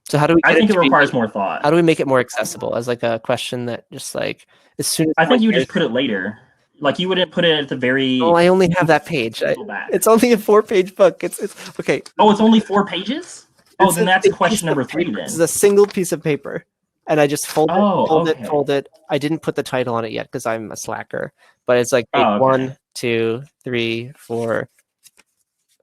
So how do we? I get think it to be- requires more thought. How do we make it more accessible as like a question that just like as soon as I think you would someone just put it later. Like you wouldn't put it at the very. Oh, I only have that page. Go back. It's only a 4-page book. It's okay. Oh, it's only 4 pages? Oh, It's then a that's big question piece of number 3 paper. then. This is a single piece of paper, and I just fold it, Oh, fold okay. it, fold it. I didn't put the title on it yet because I'm a slacker. But it's like page Oh, okay. 1, 2, 3, 4,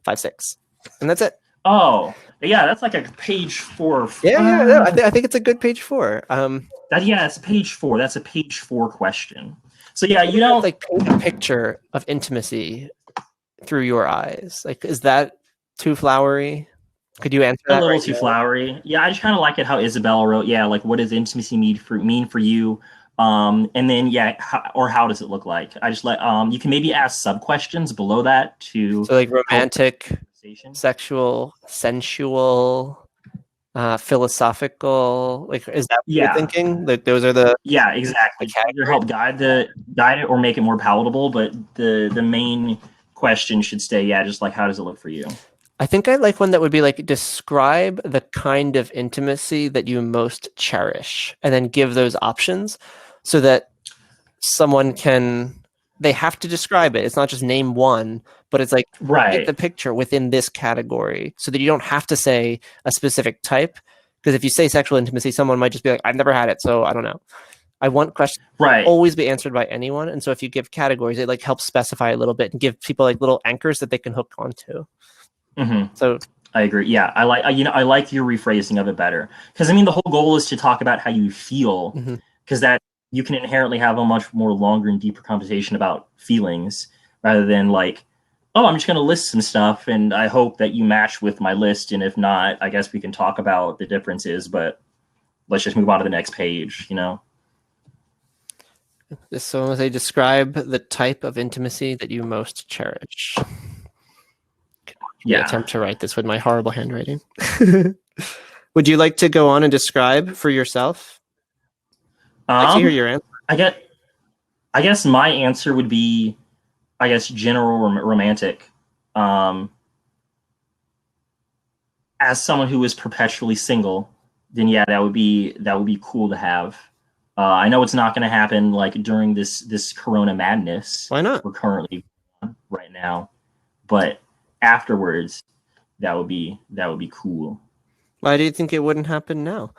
5, 6, and that's it. Oh, yeah, that's like a page 4. Yeah. I think it's a good page 4. It's page 4. That's a page 4 question. So yeah, you don't don't like paint a picture of intimacy through your eyes. Like, is that too flowery? Could you answer a that? little right too now? flowery. Yeah, I just kind of like it how Isabella wrote. Yeah, like what does intimacy mean for you? And then how does it look like? I just like you can maybe ask sub questions below that to So like romantic, conversation. sexual, sensual, philosophical. Like, is that what you're Yeah. thinking? Like, those are the Yeah, exactly. To help guide it or make it more palatable, but the main question should stay, just like how does it look for you? I think I like one that would be like, describe the kind of intimacy that you most cherish, and then give those options so that someone they have to describe it. It's not just name one, but it's like Right. get the picture within this category so that you don't have to say a specific type. Because if you say sexual intimacy, someone might just be like, I've never had it, so I don't know. I want questions Right. always be answered by anyone. And so if you give categories, it like helps specify a little bit and give people like little anchors that they can hook onto. Mm-hmm. So I agree. Yeah, I like your rephrasing of it better, because I mean the whole goal is to talk about how you feel, because that you can inherently have a much more longer and deeper conversation about feelings rather than like, oh, I'm just going to list some stuff and I hope that you match with my list, and if not, I guess we can talk about the differences, but let's just move on to the next page, So they describe the type of intimacy that you most cherish. Yeah. Attempt to write this with my horrible handwriting. Would you like to go on and describe for yourself? I'd like to hear your answer. I guess my answer would be, general romantic. As someone who is perpetually single, then that would be cool to have. I know it's not going to happen like during this Corona madness. Why not? We're currently on right now, but afterwards, that would be cool. Why do you think it wouldn't happen now?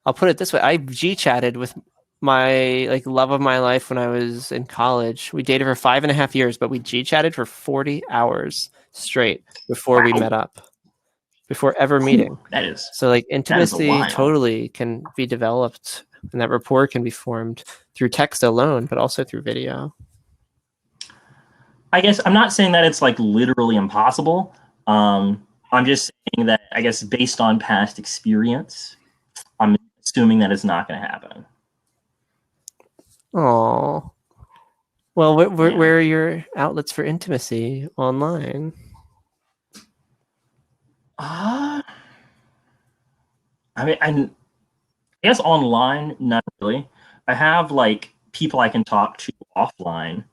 I'll put it this way: I G-chatted with my love of my life when I was in college. We dated for 5.5 years, but we G-chatted for 40 hours straight before we met up, before ever meeting. That is so like intimacy wild. totally can be developed, and that rapport can be formed through text alone, but also through video. I guess I'm not saying that it's like literally impossible. I'm just saying that I guess based on past experience, I'm assuming that it's not going to happen. Oh, well, where are your outlets for intimacy online? I guess online, not really. I have like people I can talk to offline.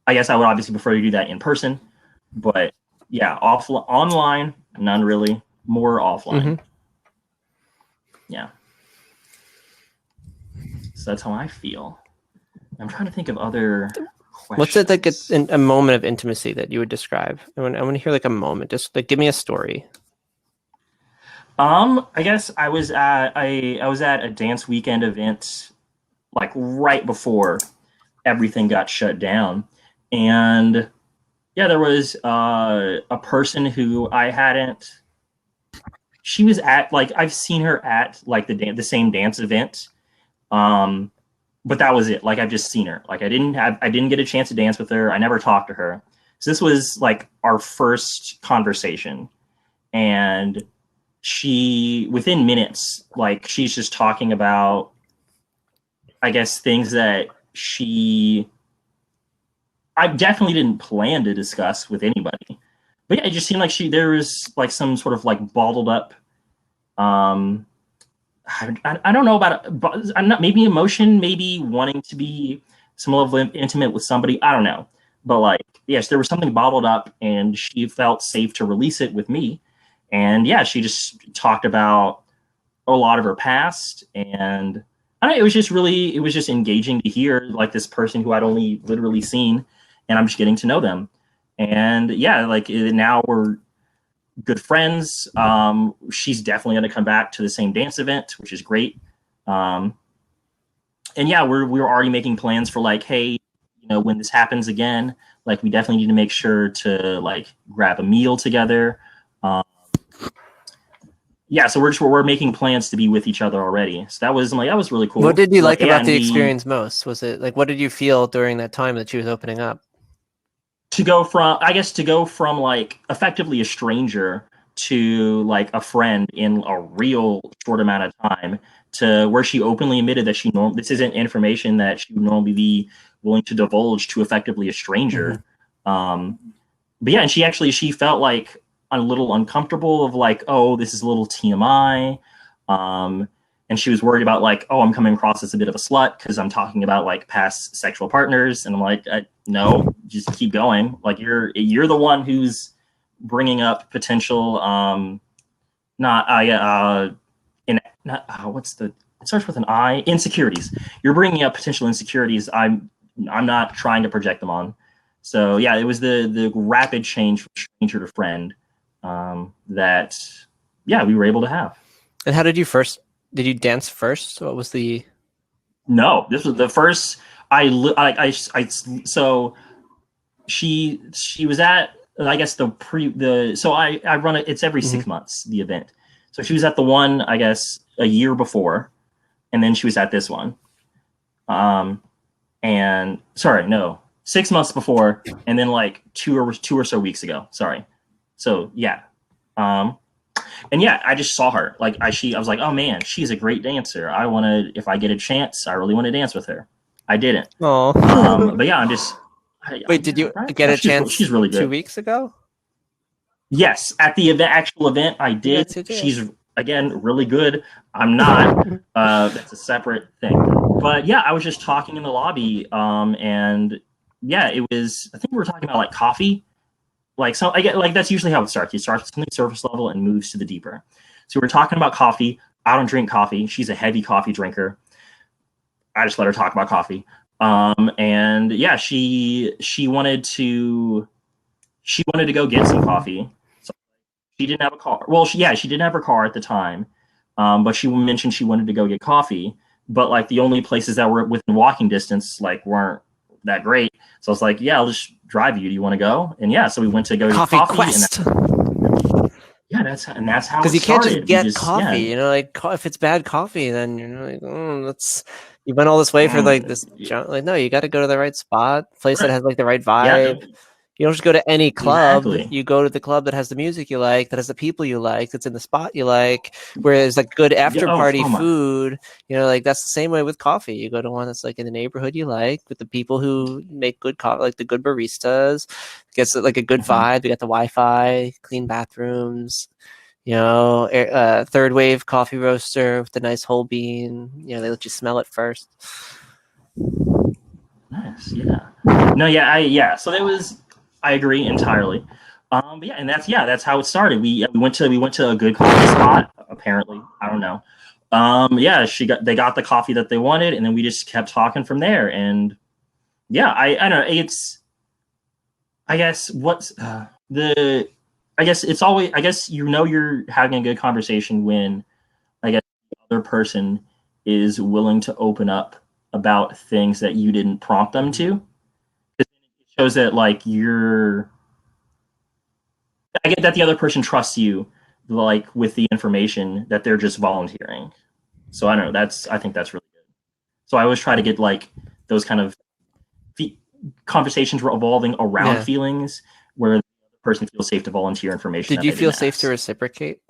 I guess I would obviously prefer to do that in person, but yeah, online, none really. More offline. Yeah. So that's how I feel. I'm trying to think of other questions. What's it like a moment of intimacy that you would describe? I want to hear like a moment. Just like give me a story. I guess I was at a dance weekend event like right before everything got shut down, and there was a person who I hadn't. She was at like I've seen her at like the same dance event, but that was it. Like I've just seen her. Like I didn't get a chance to dance with her. I never talked to her. So this was like our first conversation, and she within minutes, like she's just talking about, I guess, things that I definitely didn't plan to discuss with anybody. But yeah, it just seemed like there was like some sort of like bottled up, I don't know about it, but maybe emotion, maybe wanting to be some level of intimate with somebody. I don't know. But like, yes, there was something bottled up and she felt safe to release it with me. And yeah, she just talked about a lot of her past, and I don't know, it was just engaging to hear like this person who I'd only literally seen, and I'm just getting to know them. And yeah, like now we're good friends. She's definitely going to come back to the same dance event, which is great. And yeah, we're already making plans for like, hey, when this happens again, like we definitely need to make sure to like grab a meal together. Yeah, so we're making plans to be with each other already. So that was really cool. What did you like about the and experience most? Was it like, what did you feel during that time that she was opening up? To go from like effectively a stranger to like a friend in a real short amount of time, to where she openly admitted that this isn't information that she would normally be willing to divulge to effectively a stranger. But yeah, and she felt like a little uncomfortable of like, oh, this is a little TMI. And she was worried about like, oh, I'm coming across as a bit of a slut because I'm talking about like past sexual partners. And I'm like, no, just keep going. Like you're the one who's bringing up potential, it starts with an I, insecurities. You're bringing up potential insecurities. I'm not trying to project them on. So yeah, it was the rapid change from stranger to friend that, yeah, we were able to have. And how did you dance first? What was the? No, this was the first. So she was at, I guess so I run it. It's every 6 months, the event. So she was at the one, I guess, a year before, and then she was at this one. And sorry, no, 6 months before, and then like two or so weeks ago. Sorry. So yeah. And yeah, I just saw her. Like I was like, oh man, she's a great dancer. If I get a chance, I really want to dance with her. I didn't. Oh. But yeah, Wait, did you get a chance? She's really good. 2 weeks ago? Yes, at the actual event, I did. She's again really good. I'm not. That's a separate thing. But yeah, I was just talking in the lobby, and yeah, it was. I think we were talking about like coffee. Like so, that's usually how it starts. You start with something surface level and moves to the deeper. So we're talking about coffee. I don't drink coffee. She's a heavy coffee drinker. I just let her talk about coffee. And yeah, she wanted to go get some coffee. So she didn't have a car. Well, she didn't have her car at the time. But she mentioned she wanted to go get coffee. But like the only places that were within walking distance like weren't that great. So I was like, yeah, I'll just drive you. Do you want to go? And yeah, so we went to go get coffee. Quest. Yeah, that's how it started. Because you can't just get coffee. Yeah. Like if it's bad coffee, then you're like, you went all this way for like this. Like, no, you got to go to the right spot, place that has like the right vibe. Yeah. You don't just go to any club. Exactly. You go to the club that has the music you like, that has the people you like, that's in the spot you like, where there's like good after party food. Like that's the same way with coffee. You go to one that's like in the neighborhood you like, with the people who make good coffee, like the good baristas. Gets like a good vibe. You got the Wi-Fi, clean bathrooms. Third wave coffee roaster with the nice whole bean. They let you smell it first. Nice, yeah. No, So there was. I agree entirely. But yeah, and that's how it started. We went to a good coffee spot. Apparently, I don't know. Yeah, they got the coffee that they wanted, and then we just kept talking from there. And yeah, I don't know. It's, I guess it's always, I guess you're having a good conversation when I guess the other person is willing to open up about things that you didn't prompt them to. Shows that like I get that the other person trusts you, like with the information that they're just volunteering. So I don't know. I think that's really good. So I always try to get like those kind of conversations revolving around feelings where the person feels safe to volunteer information. Did you feel safe to reciprocate?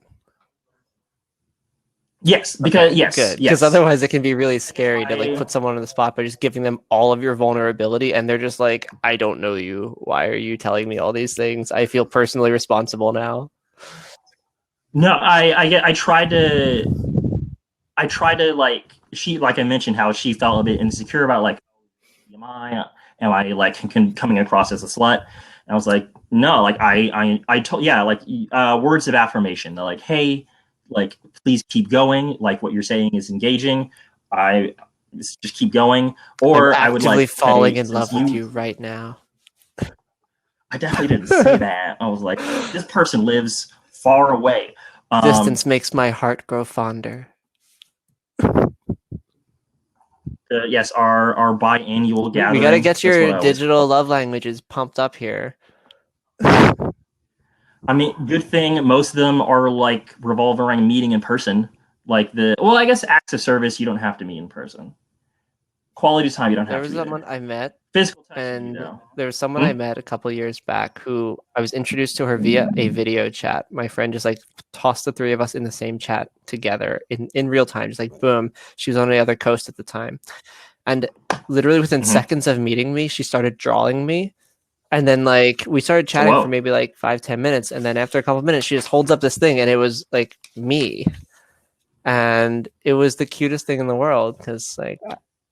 Yes, because yes, good. Because otherwise it can be really scary to like put someone on the spot by just giving them all of your vulnerability, and they're just like, "I don't know you. Why are you telling me all these things? I feel personally responsible now." No, I tried to like I mentioned how she felt a bit insecure about like, am I like coming across as a slut? And I was like, No, like I told, yeah, like words of affirmation. They're like, hey, like please keep going. Like what you're saying is engaging. I just keep going. Or I'm I would actively like, falling hey, in love since with you right now. I definitely didn't say that. I was like, this person lives far away. Distance makes my heart grow fonder. Yes, our biannual gathering. We got to get that's what your I always digital call it. love languages pumped up here. I mean, good thing most of them are like revolve around meeting in person. Like well, I guess acts of service you don't have to meet in person. Quality time you don't There have was to either. someone I met, Physical touch, and though. there was someone I met a couple years back who I was introduced to her via a video chat. My friend just like tossed the three of us in the same chat together in real time, just like boom. She was on the other coast at the time, and literally within seconds of meeting me, she started drawing me. And then like we started chatting for maybe like 5-10 minutes, and then after a couple of minutes, she just holds up this thing, and it was like me, and it was the cutest thing in the world because like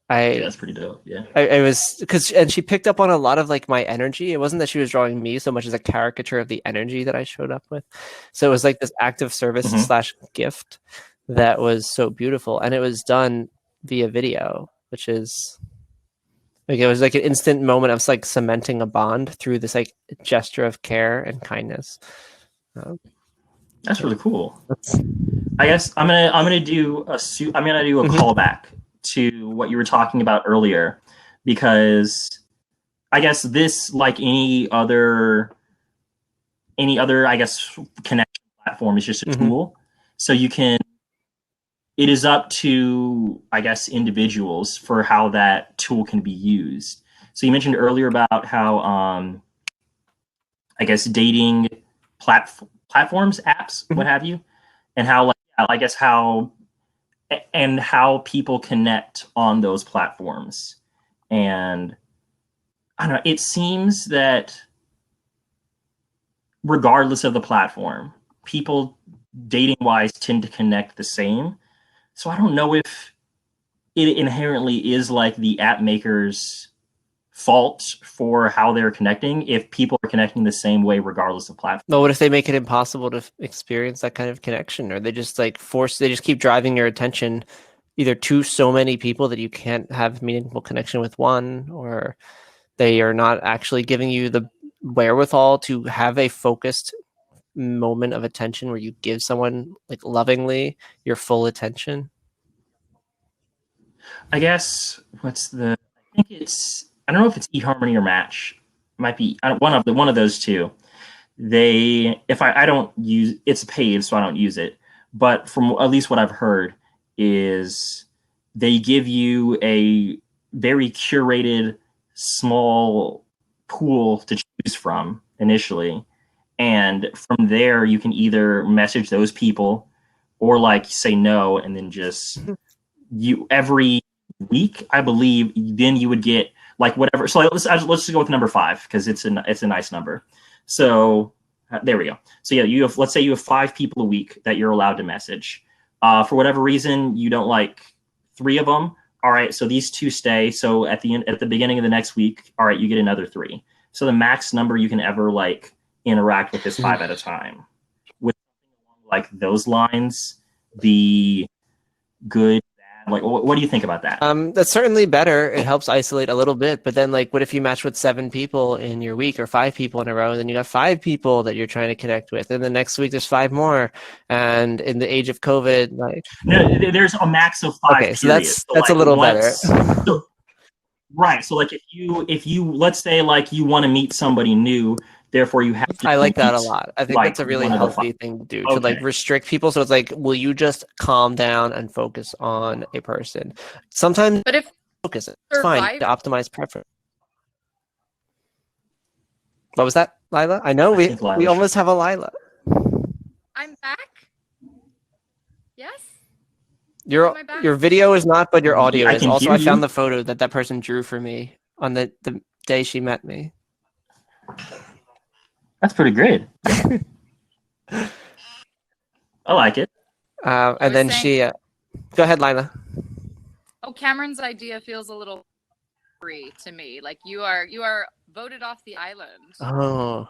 Yeah, that's pretty dope. Yeah. I was and she picked up on a lot of like my energy. It wasn't that she was drawing me so much as a caricature of the energy that I showed up with. So it was like this act of service slash gift that was so beautiful, and it was done via video, which is like it was like an instant moment of like cementing a bond through this like gesture of care and kindness. That's really cool. I guess I'm gonna do a callback to what you were talking about earlier, because I guess this, like any other I guess connection platform, is just a tool. So it is up to, I guess, individuals for how that tool can be used. So you mentioned earlier about how I guess dating platforms, apps, what have you, and how like I guess how people connect on those platforms. And I don't know, it seems that regardless of the platform, people dating wise tend to connect the same. So I don't know if it inherently is like the app makers' fault for how they're connecting, if people are connecting the same way regardless of platform. Well, what if they make it impossible to experience that kind of connection, or they just like they just keep driving your attention either to so many people that you can't have meaningful connection with one, or they are not actually giving you the wherewithal to have a focused moment of attention where you give someone like lovingly your full attention. I guess I don't know if it's eHarmony or Match. It might be one of those two. I don't use, it's paid, so I don't use it. But from at least what I've heard is they give you a very curated small pool to choose from initially. And from there, you can either message those people or like say no, and then just every week, I believe, then you would get like whatever. So let's just go with number 5 because it's a nice number. So there we go. So yeah, let's say you have 5 people a week that you're allowed to message. For whatever reason, you don't like 3 of them. All right, so these 2 stay. So at the beginning of the next week, all right, you get another 3. So the max number you can ever like interact with is 5 at a time. With like those lines, the good, bad, like what do you think about that? That's certainly better. It helps isolate a little bit, but then like what if you match with 7 people in your week, or 5 people in a row, and then you got 5 people that you're trying to connect with, and the next week there's 5 more, and in the age of COVID, like no, there's a max of 5. Okay, so that's like, a little better. So, right. So like if you let's say like you want to meet somebody new, therefore you have to I like that a lot. I think that's a really healthy thing to do, to like restrict people. So it's like, will you just calm down and focus on a person? Sometimes, but if focus, it's fine to optimize preference. What was that, Lila? I know we almost have a Lila. I'm back. Yes. Your video is not, but your audio is. Also, I found you. the photo that person drew for me on the day she met me. That's pretty great. I like it. And then she, go ahead, Lila. Oh, Cameron's idea feels a little free to me. Like you are voted off the island. Oh.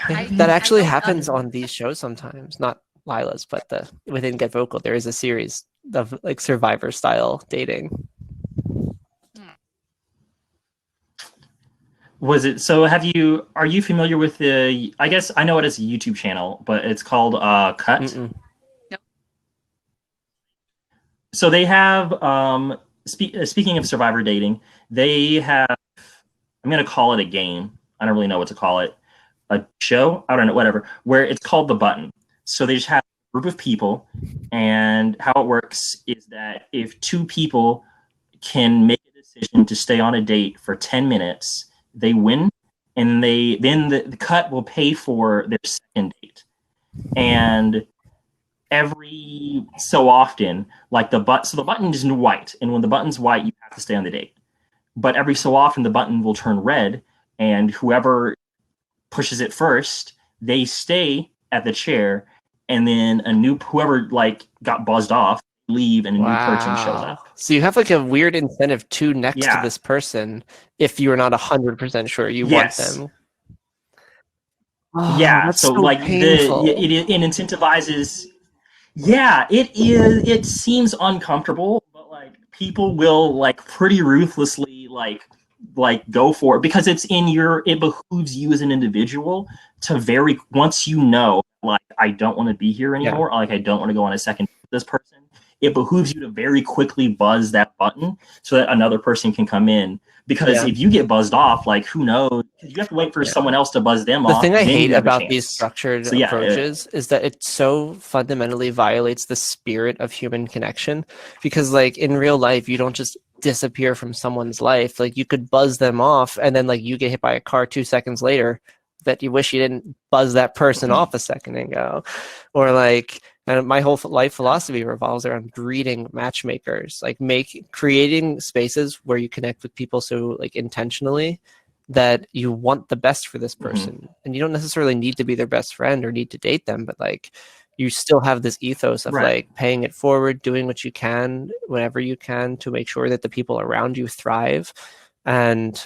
That actually I happens on these shows sometimes, not Lila's, but within Get Vocal, there is a series of like Survivor style dating. Was it so? Are you familiar with the? I guess I know it as a YouTube channel, but it's called Cut. Mm-mm. So they have speaking of Survivor dating, they have. I'm gonna call it a game. I don't really know what to call it. A show? I don't know. Whatever. Where it's called The Button. So they just have a group of people, and how it works is that if two people can make a decision to stay on a date for 10 minutes, they win, and then the cut will pay for their second date. And every so often, like the button is white, and when the button's white, you have to stay on the date. But every so often, the button will turn red, and whoever pushes it first, they stay at the chair, and then whoever like got buzzed off leave, and a new person shows up. So you have like a weird incentive to next to this person if you're not 100% sure you want them. Oh, Yeah, that's so so like painful. it incentivizes. Yeah, it is. It seems uncomfortable, but like people will like pretty ruthlessly like go for it because it behooves you as an individual to once you know like I don't want to be here anymore, like I don't want to go on a second with this person, it behooves you to very quickly buzz that button so that another person can come in. Because if you get buzzed off, like who knows? You have to wait for someone else to buzz them off. The thing I then hate you have a about chance. these structured approaches is that it so fundamentally violates the spirit of human connection. Because like in real life, you don't just disappear from someone's life. Like you could buzz them off and then like you get hit by a car 2 seconds later that you wish you didn't buzz that person off a second ago. Or like, and my whole life philosophy revolves around breeding matchmakers, like creating spaces where you connect with people so like intentionally that you want the best for this person. And you don't necessarily need to be their best friend or need to date them, but like you still have this ethos of like paying it forward, doing what you can whenever you can to make sure that the people around you thrive. And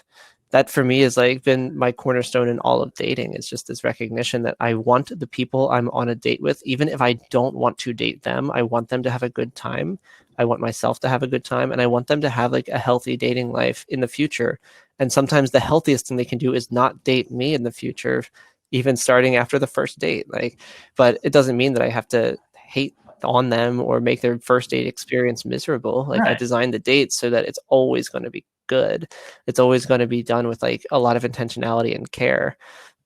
that for me has like been my cornerstone in all of dating. It's just this recognition that I want the people I'm on a date with, even if I don't want to date them, I want them to have a good time. I want myself to have a good time, and I want them to have like a healthy dating life in the future. And sometimes the healthiest thing they can do is not date me in the future, even starting after the first date. Like, but it doesn't mean that I have to hate on them or make their first date experience miserable. Like I designed the date so that it's always going to be good. It's always going to be done with like a lot of intentionality and care.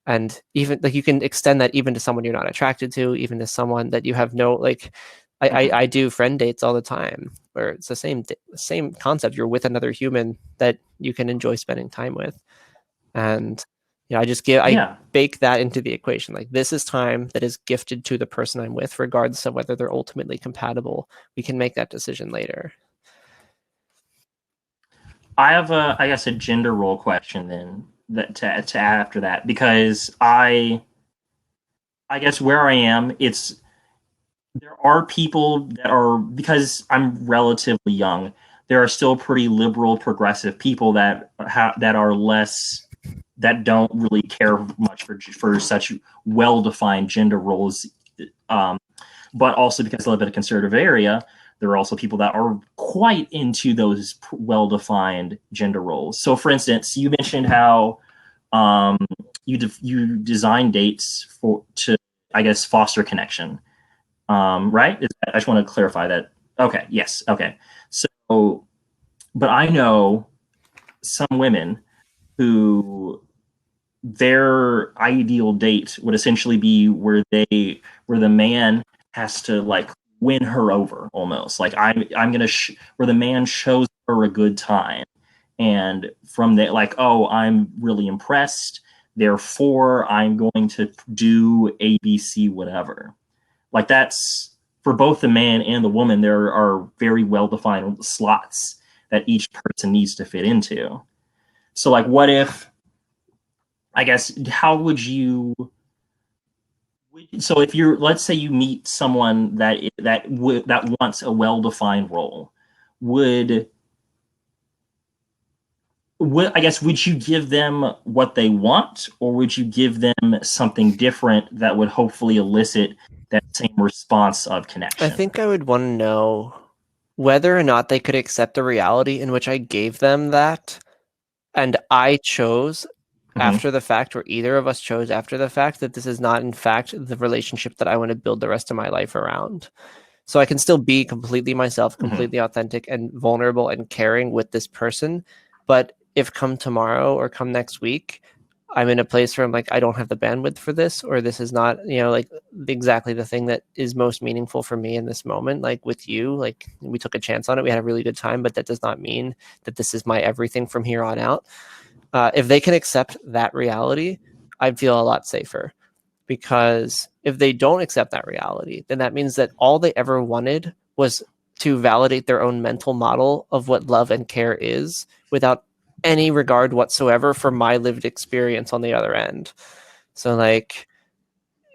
And even like you can extend that even to someone you're not attracted to, even to someone that you have no like. I do friend dates all the time where it's the same concept. You're with another human that you can enjoy spending time with, and you know I bake that into the equation. Like this is time that is gifted to the person I'm with, regardless of whether they're ultimately compatible. We can make that decision later. I have I guess a gender role question then to add after that, because I guess where I am, there are people that are, because I'm relatively young, there are still pretty liberal, progressive people that are less, that don't really care much for such well-defined gender roles. But also because I live in a conservative area, there are also people that are quite into those well-defined gender roles. So, for instance, you mentioned how you design dates to, I guess, foster connection, right? I just want to clarify that. Okay. Yes. Okay. So, but I know some women who their ideal date would essentially be where the man has to like win her over, almost like I'm gonna where the man shows her a good time, and from that, like, oh, I'm really impressed, therefore I'm going to do ABC whatever. Like that's for both the man and the woman. There are very well defined slots that each person needs to fit into. So like, what if, I guess, how would you? So if you're, let's say you meet someone that wants a well-defined role, would I guess, would you give them what they want, or would you give them something different that would hopefully elicit that same response of connection? I think I would want to know whether or not they could accept the reality in which I gave them that, and I chose after the fact, or either of us chose after the fact, that this is not in fact the relationship that I want to build the rest of my life around. So I can still be completely myself, completely authentic and vulnerable and caring with this person. But if come tomorrow or come next week, I'm in a place where I'm like, I don't have the bandwidth for this, or this is not, like exactly the thing that is most meaningful for me in this moment. Like with you, like we took a chance on it. We had a really good time, but that does not mean that this is my everything from here on out. If they can accept that reality, I'd feel a lot safer. Because if they don't accept that reality, then that means that all they ever wanted was to validate their own mental model of what love and care is, without any regard whatsoever for my lived experience on the other end. So like,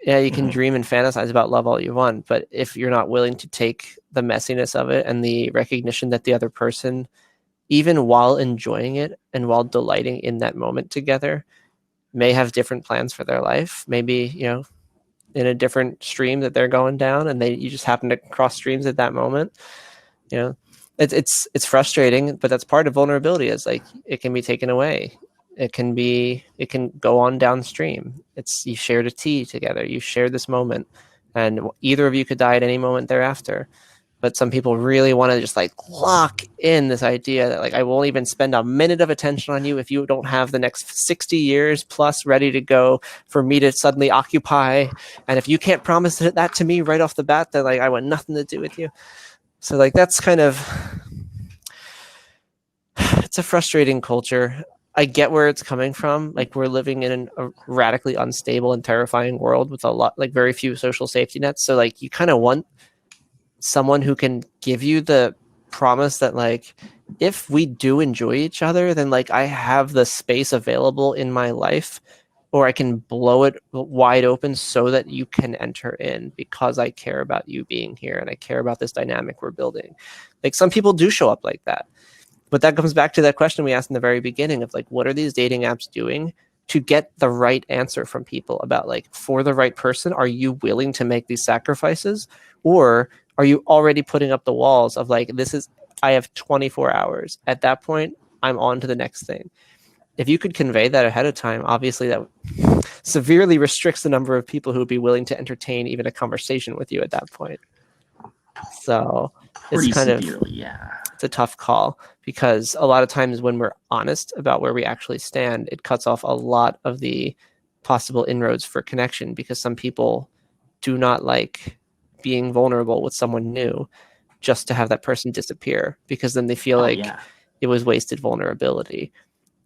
yeah, you can dream and fantasize about love all you want, but if you're not willing to take the messiness of it and the recognition that the other person, even while enjoying it and while delighting in that moment together, may have different plans for their life, maybe, in a different stream that they're going down, and you just happen to cross streams at that moment. It's frustrating, but that's part of vulnerability, is like it can be taken away. It can go on downstream. You shared a tea together, you shared this moment, and either of you could die at any moment thereafter. But some people really want to just like lock in this idea that like, I won't even spend a minute of attention on you if you don't have the next 60 years plus ready to go for me to suddenly occupy. And if you can't promise that to me right off the bat, then like I want nothing to do with you. So like that's kind of, it's a frustrating culture. I get where it's coming from. Like we're living in a radically unstable and terrifying world with very few social safety nets. So like you kind of want someone who can give you the promise that like, if we do enjoy each other, then like I have the space available in my life, or I can blow it wide open so that you can enter in, because I care about you being here and I care about this dynamic we're building. Like some people do show up like that, but that comes back to that question we asked in the very beginning of like, what are these dating apps doing to get the right answer from people about like, for the right person, are you willing to make these sacrifices, or are you already putting up the walls of like, I have 24 hours. At that point, I'm on to the next thing. If you could convey that ahead of time, obviously that severely restricts the number of people who would be willing to entertain even a conversation with you at that point. So Pretty it's kind severely, of, it's a tough call, because a lot of times when we're honest about where we actually stand, it cuts off a lot of the possible inroads for connection, because some people do not like being vulnerable with someone new just to have that person disappear, because then they feel it was wasted vulnerability.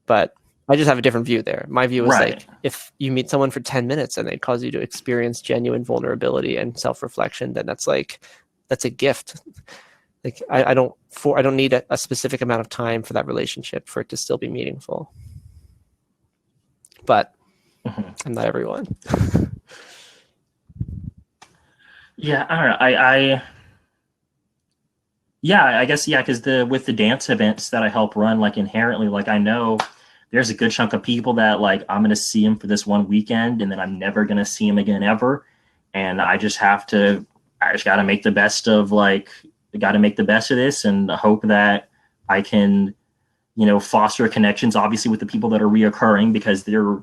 But I just have a different view there. My view is like, if you meet someone for 10 minutes and they cause you to experience genuine vulnerability and self-reflection, then that's a gift. Like I don't need a specific amount of time for that relationship for it to still be meaningful. But I'm not everyone. Yeah, I don't know. I guess, because with the dance events that I help run, like inherently, like I know there's a good chunk of people that like I'm going to see them for this one weekend, and then I'm never going to see them again ever. And I just got to make the best of this, and hope that I can, foster connections, obviously with the people that are reoccurring, because they're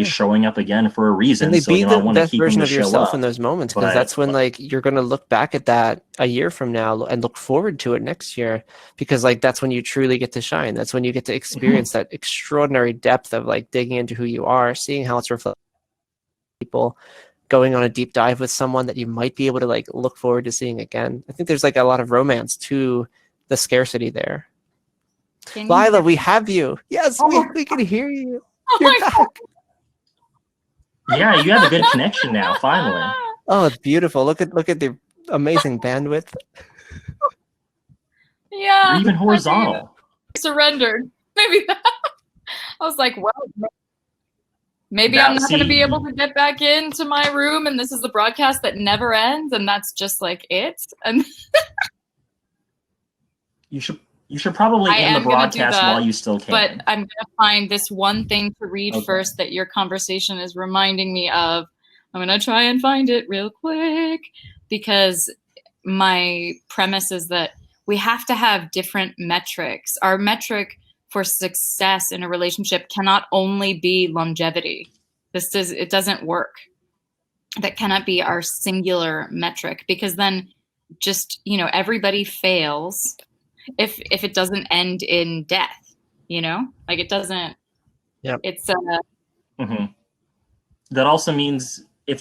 showing up again for a reason. And they So, be the best version of show yourself up. in those moments, because that's when like you're going to look back at that a year from now and look forward to it next year, because like that's when you truly get to shine. That's when you get to experience that extraordinary depth of like digging into who you are, seeing how it's reflected in people, going on a deep dive with someone that you might be able to like look forward to seeing again. I think there's like a lot of romance to the scarcity there. Lila, we have you. Yes, we can hear you. You're back. Yeah, you have a good connection now, finally. Oh, it's beautiful. Look at the amazing bandwidth. Yeah. You're even horizontal. Surrendered. Maybe that. I was like, well, maybe I'm not going to be able to get back into my room, and this is the broadcast that never ends, and that's just like it. And you should You should probably I end the am gonna do broadcast that, while you still can. but I'm going to find this one thing to read Okay. first that your conversation is reminding me of. I'm going to try and find it real quick because my premise is that we have to have different metrics. Our metric for success in a relationship cannot only be longevity. It doesn't work. That cannot be our singular metric because then just, everybody fails if it doesn't end in death, like it doesn't. Yep. It's Mhm. That also means